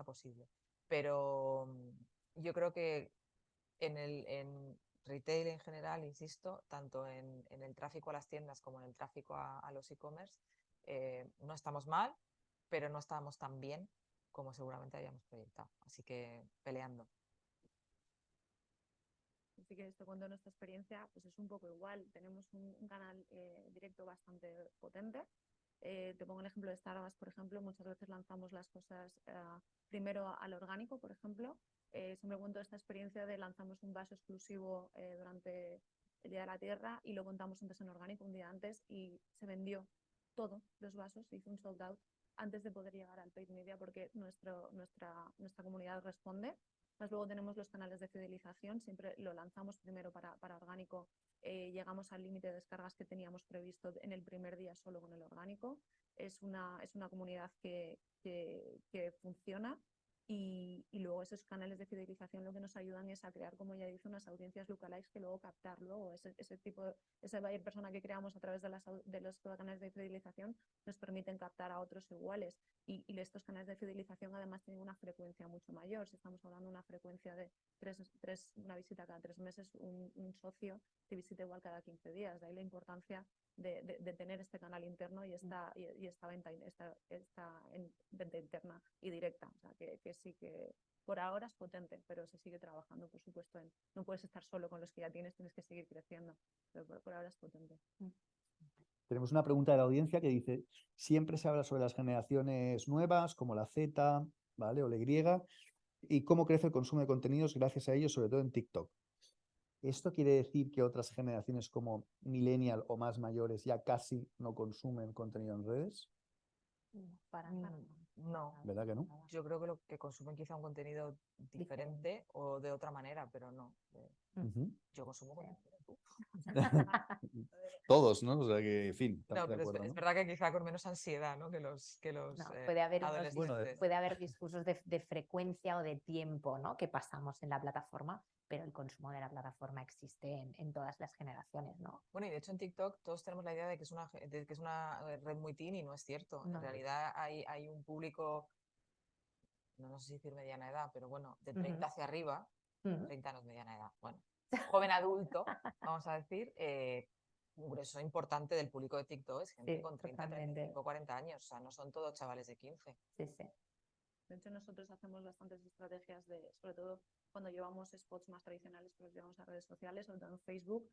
posible. Pero yo creo que en retail en general, insisto, tanto en el tráfico a las tiendas como en el tráfico a los e-commerce, no estamos mal, pero no estamos tan bien como seguramente habíamos proyectado. Así que peleando. Así que esto, cuando nuestra experiencia pues es un poco igual. Tenemos un canal directo bastante potente. Te pongo el ejemplo de Starbucks, por ejemplo. Muchas veces lanzamos las cosas primero al orgánico, por ejemplo. Siempre cuento esta experiencia de lanzamos un vaso exclusivo durante el Día de la Tierra y lo contamos antes en orgánico, un día antes, y se vendió todo, los vasos, se hizo un sold out antes de poder llegar al paid media, porque nuestra comunidad responde. Más luego tenemos los canales de fidelización, siempre lo lanzamos primero para orgánico. Llegamos al límite de descargas que teníamos previsto en el primer día solo con el orgánico. Es una comunidad que funciona, y luego esos canales de fidelización lo que nos ayudan es a crear, como ya dice, unas audiencias lookalikes que luego captar luego. Esa buyer persona que creamos a través de los canales de fidelización nos permiten captar a otros iguales, y estos canales de fidelización además tienen una frecuencia mucho mayor. Si estamos hablando de una frecuencia de una visita cada 3 meses, un socio te visita igual cada 15 días. De ahí la importancia de tener este canal interno y esta venta interna y directa. O sea, que sí que por ahora es potente, pero se sigue trabajando, por supuesto. No puedes estar solo con los que ya tienes que seguir creciendo, pero por ahora es potente. Tenemos una pregunta de la audiencia que dice: siempre se habla sobre las generaciones nuevas, como la Z, ¿vale? O la Y, y cómo crece el consumo de contenidos gracias a ellos, sobre todo en TikTok. ¿Esto quiere decir que otras generaciones como millennial o más mayores ya casi no consumen contenido en redes? Para nada. No. ¿Verdad que no? Yo creo que lo que consumen quizá un contenido diferente o de otra manera, pero no. Yo consumo contenido. Todos, ¿no? O sea que, en fin, No, estamos de pero acuerdo, es ¿no? verdad que quizá con menos ansiedad, ¿no? que los No, puede haber adolescentes. puede haber discursos de frecuencia o de tiempo, ¿no? que pasamos en la plataforma, pero el consumo de la plataforma existe en todas las generaciones, ¿no? Bueno, y de hecho en TikTok todos tenemos la idea de que es una red muy teen, y no es cierto. No. En realidad hay un público, no sé si decir mediana edad, pero bueno, de 30 hacia arriba. 30 no es mediana edad, bueno, joven adulto, vamos a decir. Un grueso importante del público de TikTok es gente con 30, totalmente. 35, 40 años. O sea, no son todos chavales de 15. Sí, sí. De hecho, nosotros hacemos bastantes estrategias sobre todo cuando llevamos spots más tradicionales que los llevamos a redes sociales, sobre todo en Facebook,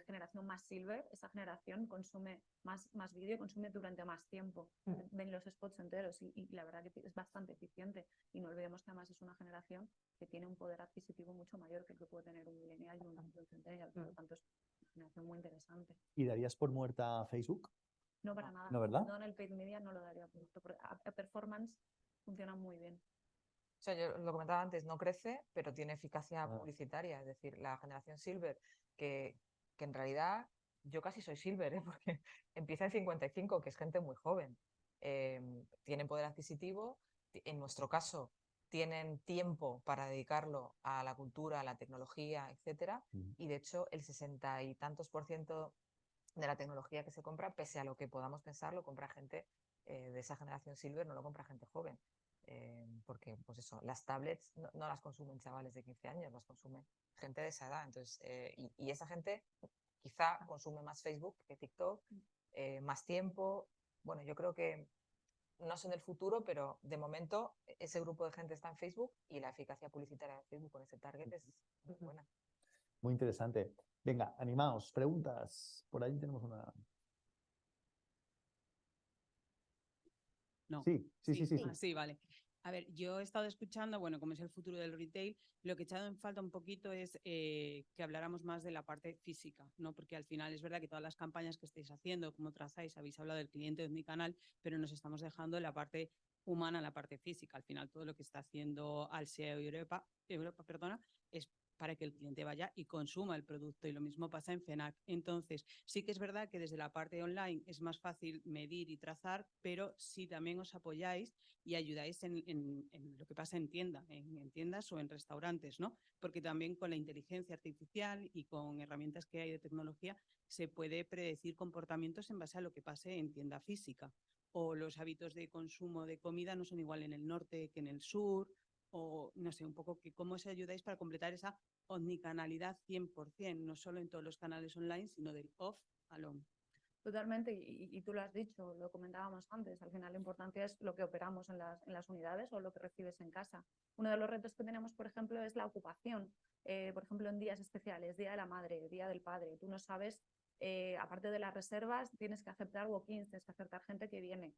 generación más silver, esa generación consume más vídeo, consume durante más tiempo, ven los spots enteros y la verdad que es bastante eficiente. Y no olvidemos que además es una generación que tiene un poder adquisitivo mucho mayor que el que puede tener un millennial y un centennial, por lo tanto es una generación muy interesante. ¿Y darías por muerta Facebook? No, para nada. ¿No, verdad? No, en el paid media no lo daría por esto, porque a performance funciona muy bien. O sea, yo lo comentaba antes, no crece, pero tiene eficacia publicitaria. Es decir, la generación Silver, que en realidad yo casi soy Silver, porque empieza en 55, que es gente muy joven. Tienen poder adquisitivo, en nuestro caso, tienen tiempo para dedicarlo a la cultura, a la tecnología, etcétera. Y de hecho, el 60 y tantos % de la tecnología que se compra, pese a lo que podamos pensar, lo compra gente de esa generación Silver, no lo compra gente joven. Porque, pues eso, las tablets no las consumen chavales de 15 años, las consume gente de esa edad. Entonces, y esa gente quizá consume más Facebook que TikTok, más tiempo. Bueno, yo creo que no sé en el futuro, pero de momento ese grupo de gente está en Facebook y la eficacia publicitaria de Facebook con ese target es muy buena. Muy interesante. Venga, animaos, preguntas. Por ahí tenemos una. No. Sí. Sí, vale. A ver, yo he estado escuchando, bueno, como es el futuro del retail, lo que he echado en falta un poquito es que habláramos más de la parte física, ¿no? Porque al final es verdad que todas las campañas que estáis haciendo, como trazáis, habéis hablado del cliente omnicanal, pero nos estamos dejando la parte humana, la parte física. Al final todo lo que está haciendo Alsea Europa, es para que el cliente vaya y consuma el producto, y lo mismo pasa en FENAC. Entonces, sí que es verdad que desde la parte online es más fácil medir y trazar, pero sí también os apoyáis y ayudáis en lo que pasa en tiendas o en restaurantes, ¿no? Porque también con la inteligencia artificial y con herramientas que hay de tecnología se puede predecir comportamientos en base a lo que pase en tienda física. O los hábitos de consumo de comida no son igual en el norte que en el sur, o no sé, un poco que cómo os ayudáis para completar esa omnicanalidad 100%, no solo en todos los canales online, sino del off al on. Totalmente, y tú lo has dicho, lo comentábamos antes, al final lo importante es lo que operamos en las unidades o lo que recibes en casa. Uno de los retos que tenemos, por ejemplo, es la ocupación. Por ejemplo, en días especiales, Día de la Madre, Día del Padre, tú no sabes, aparte de las reservas, tienes que aceptar walk-ins, tienes que aceptar gente que viene.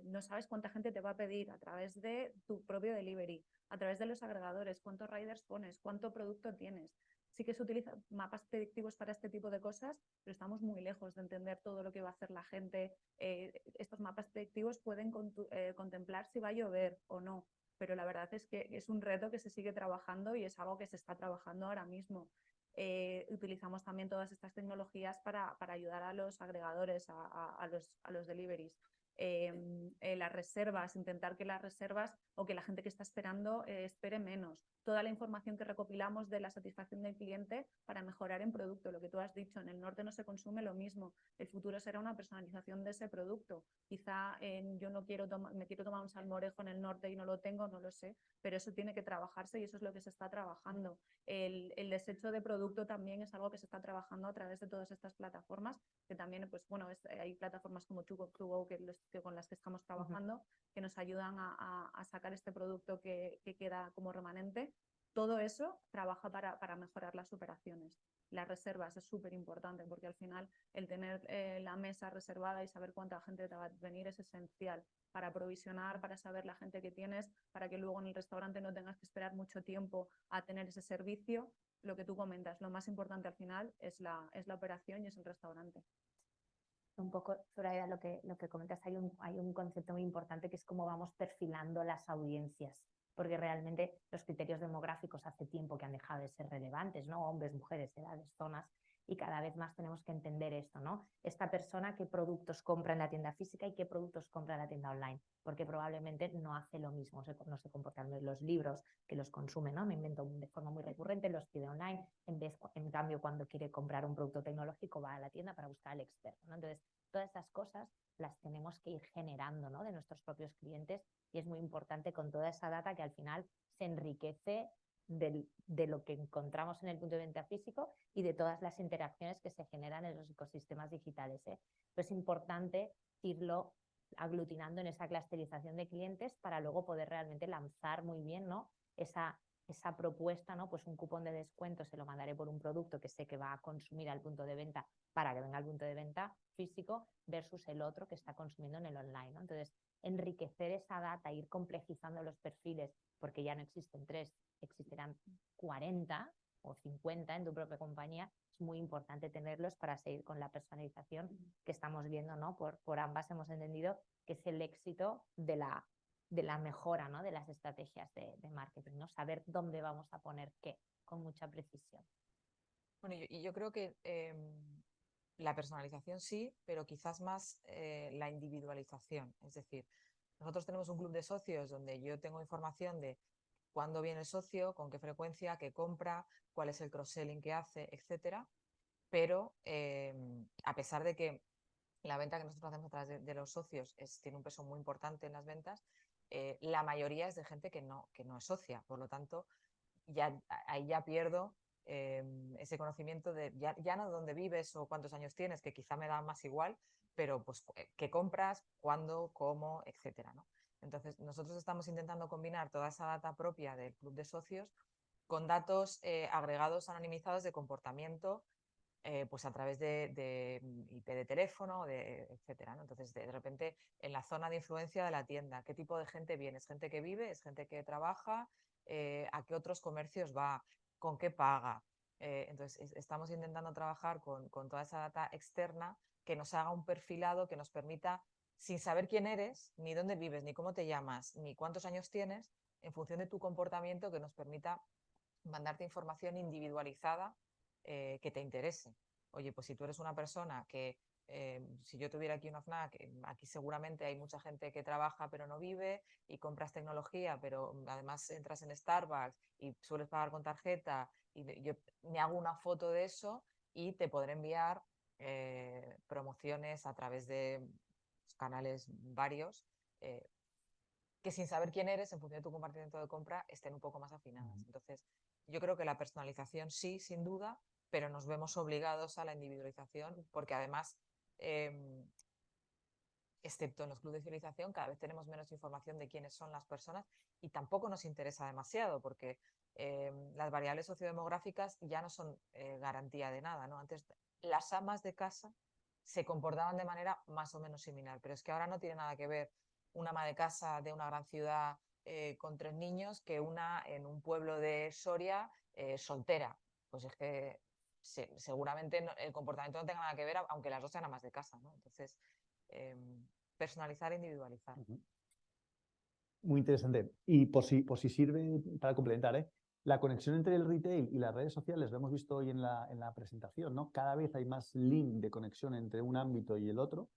No sabes cuánta gente te va a pedir a través de tu propio delivery, a través de los agregadores, cuántos riders pones, cuánto producto tienes. Sí que se utilizan mapas predictivos para este tipo de cosas, pero estamos muy lejos de entender todo lo que va a hacer la gente. Estos mapas predictivos pueden contemplar si va a llover o no, pero la verdad es que es un reto que se sigue trabajando y es algo que se está trabajando ahora mismo. Utilizamos también todas estas tecnologías para ayudar a los agregadores, a los deliveries. Las reservas, intentar que las reservas o que la gente que está esperando espere menos. Toda la información que recopilamos de la satisfacción del cliente para mejorar en producto, lo que tú has dicho, en el norte no se consume lo mismo, el futuro será una personalización de ese producto. Quizá yo no quiero me quiero tomar un salmorejo en el norte y no lo tengo, no lo sé, pero eso tiene que trabajarse y eso es lo que se está trabajando. El desecho de producto también es algo que se está trabajando a través de todas estas plataformas, que también, pues bueno, hay plataformas como To Go que con las que estamos trabajando, que nos ayudan a sacar este producto que queda como remanente. Todo eso trabaja para mejorar las operaciones. Las reservas es súper importante porque al final el tener la mesa reservada y saber cuánta gente te va a venir es esencial para aprovisionar, para saber la gente que tienes, para que luego en el restaurante no tengas que esperar mucho tiempo a tener ese servicio. Lo que tú comentas, lo más importante al final es la operación y es el restaurante. Un poco, Soraya, lo que comentas, hay un concepto muy importante que es cómo vamos perfilando las audiencias, porque realmente los criterios demográficos hace tiempo que han dejado de ser relevantes, ¿no? Hombres, mujeres, edades, zonas, y cada vez más tenemos que entender esto, ¿no? Esta persona, qué productos compra en la tienda física y qué productos compra en la tienda online, porque probablemente no hace lo mismo, no se comportan los libros que los consume, ¿no? Me invento de forma muy recurrente, los pide online, en cambio cuando quiere comprar un producto tecnológico va a la tienda para buscar al experto, ¿no? Entonces, todas estas cosas las tenemos que ir generando, ¿no? De nuestros propios clientes, y es muy importante con toda esa data que al final se enriquece de lo que encontramos en el punto de venta físico y de todas las interacciones que se generan en los ecosistemas digitales, ¿eh? Pues es importante irlo aglutinando en esa clusterización de clientes para luego poder realmente lanzar muy bien, ¿no? esa propuesta, ¿no? Pues un cupón de descuento se lo mandaré por un producto que sé que va a consumir al punto de venta para que venga al punto de venta físico versus el otro que está consumiendo en el online, ¿no? Entonces, enriquecer esa data, ir complejizando los perfiles, porque ya no existen 3, existirán 40 o 50 en tu propia compañía, es muy importante tenerlos para seguir con la personalización que estamos viendo, ¿no? Por ambas hemos entendido que es el éxito de la mejora, ¿no? De las estrategias de marketing, ¿no? Saber dónde vamos a poner qué con mucha precisión. Bueno, yo creo que la personalización sí, pero quizás más la individualización. Es decir, nosotros tenemos un club de socios donde yo tengo información de cuándo viene el socio, con qué frecuencia, qué compra, cuál es el cross-selling que hace, etcétera. Pero a pesar de que la venta que nosotros hacemos a través de los socios tiene un peso muy importante en las ventas, la mayoría es de gente que no es socia. Por lo tanto, ahí ya pierdo ese conocimiento de ya no dónde vives o cuántos años tienes, que quizá me da más igual, pero pues qué compras, cuándo, cómo, etcétera, ¿no? Entonces, nosotros estamos intentando combinar toda esa data propia del club de socios con datos agregados anonimizados de comportamiento, pues a través de IP de teléfono, etcétera, ¿no? Entonces, de repente, en la zona de influencia de la tienda, ¿qué tipo de gente viene? ¿Es gente que vive? ¿Es gente que trabaja? ¿A qué otros comercios va? ¿Con qué paga? Entonces, estamos intentando trabajar con toda esa data externa que nos haga un perfilado que nos permita, sin saber quién eres, ni dónde vives, ni cómo te llamas, ni cuántos años tienes, en función de tu comportamiento, que nos permita mandarte información individualizada que te interese. Oye, pues si tú eres una persona que, si yo tuviera aquí una FNAC, aquí seguramente hay mucha gente que trabaja pero no vive y compras tecnología, pero además entras en Starbucks y sueles pagar con tarjeta y yo me hago una foto de eso y te podré enviar promociones a través de canales varios que sin saber quién eres, en función de tu comportamiento de compra, estén un poco más afinadas. Entonces, yo creo que la personalización sí, sin duda, pero nos vemos obligados a la individualización porque además, excepto en los clubes de fidelización, cada vez tenemos menos información de quiénes son las personas y tampoco nos interesa demasiado porque las variables sociodemográficas ya no son garantía de nada, ¿no? Antes las amas de casa se comportaban de manera más o menos similar, pero es que ahora no tiene nada que ver una ama de casa de una gran ciudad con 3 niños que una en un pueblo de Soria soltera. Pues es que seguramente el comportamiento no tenga nada que ver, aunque las dos sean amas de casa, ¿no? Entonces, personalizar e individualizar. Muy interesante. Y por si sirve para complementar, ¿eh? La conexión entre el retail y las redes sociales lo hemos visto hoy en la presentación, ¿no? Cada vez hay más link de conexión entre un ámbito y el otro.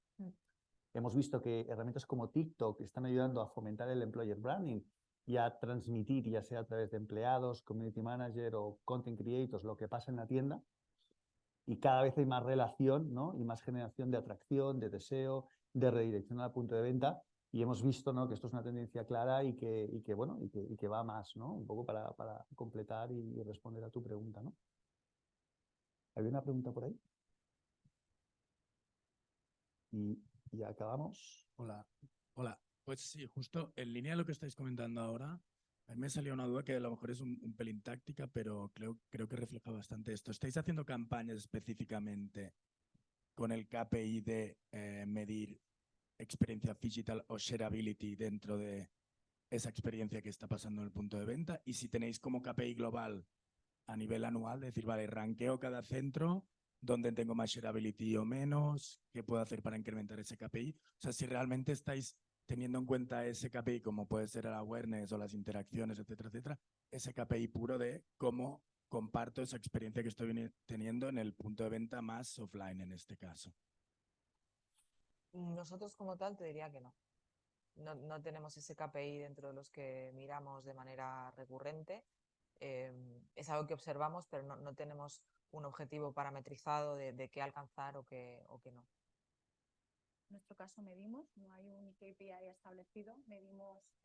Hemos visto que herramientas como TikTok están ayudando a fomentar el employer branding y a transmitir, ya sea a través de empleados, community manager o content creators, lo que pasa en la tienda. Y cada vez hay más relación, ¿no? Y más generación de atracción, de deseo, de redirección al punto de venta. Y hemos visto, ¿no? Que esto es una tendencia clara y que va más, ¿no? Un poco para completar y responder a tu pregunta, ¿no? ¿Había una pregunta por ahí? Y acabamos. Hola, hola. Pues sí, justo en línea de lo que estáis comentando ahora, a mí me salió una duda que a lo mejor es un pelín táctica, pero creo que refleja bastante esto. ¿Estáis haciendo campañas específicamente con el KPI de medir experiencia digital o shareability dentro de esa experiencia que está pasando en el punto de venta? Y si tenéis como KPI global a nivel anual, decir, vale, ranqueo cada centro, dónde tengo más shareability o menos, qué puedo hacer para incrementar ese KPI. O sea, si realmente estáis teniendo en cuenta ese KPI, como puede ser el awareness o las interacciones, etcétera, etcétera, ese KPI puro de cómo comparto esa experiencia que estoy teniendo en el punto de venta más offline en este caso. Nosotros como tal te diría que no. No tenemos ese KPI dentro de los que miramos de manera recurrente. Es algo que observamos, pero no tenemos un objetivo parametrizado de qué alcanzar o qué no. En nuestro caso medimos, no hay un KPI establecido, medimos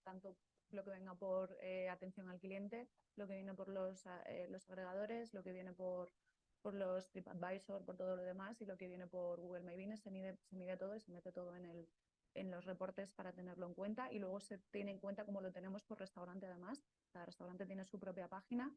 tanto lo que venga por atención al cliente, lo que viene por los agregadores, lo que viene por los TripAdvisor, por todo lo demás y lo que viene por Google My Business, se mide todo y se mete todo en en los reportes para tenerlo en cuenta y luego se tiene en cuenta como lo tenemos por restaurante además. Cada restaurante tiene su propia página,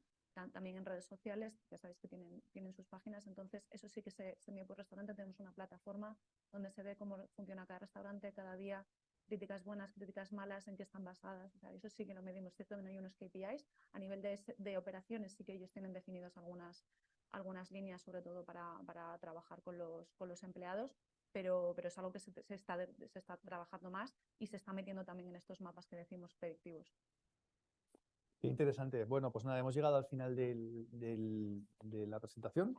también en redes sociales, ya sabéis que tienen sus páginas, entonces eso sí que se mide por restaurante, tenemos una plataforma donde se ve cómo funciona cada restaurante cada día, críticas buenas, críticas malas, en qué están basadas, o sea, eso sí que lo medimos, cierto que no hay unos KPIs, a nivel de operaciones sí que ellos tienen definidos algunas líneas, sobre todo para trabajar con los empleados, pero es algo que se está trabajando más y se está metiendo también en estos mapas que decimos predictivos. Qué interesante. Bueno, pues nada, hemos llegado al final de la presentación.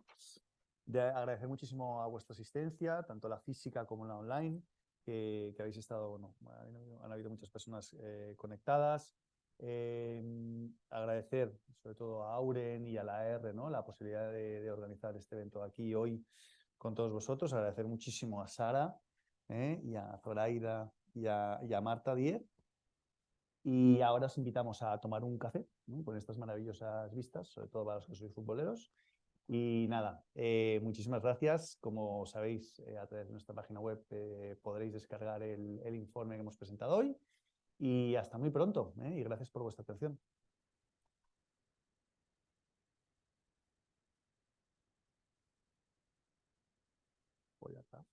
De agradecer muchísimo a vuestra asistencia, tanto la física como la online, que habéis estado, bueno, han habido muchas personas conectadas. Agradecer sobre todo a Auren y a la R, ¿no? La posibilidad de organizar este evento aquí hoy con todos vosotros. Agradecer muchísimo a Sara y a Zoraida y a Marta Diez. Y ahora os invitamos a tomar un café, ¿no? Con estas maravillosas vistas, sobre todo para los que sois futboleros. Y nada, muchísimas gracias. Como sabéis, a través de nuestra página web podréis descargar el informe que hemos presentado hoy. Y hasta muy pronto, y gracias por vuestra atención. Pues ya está.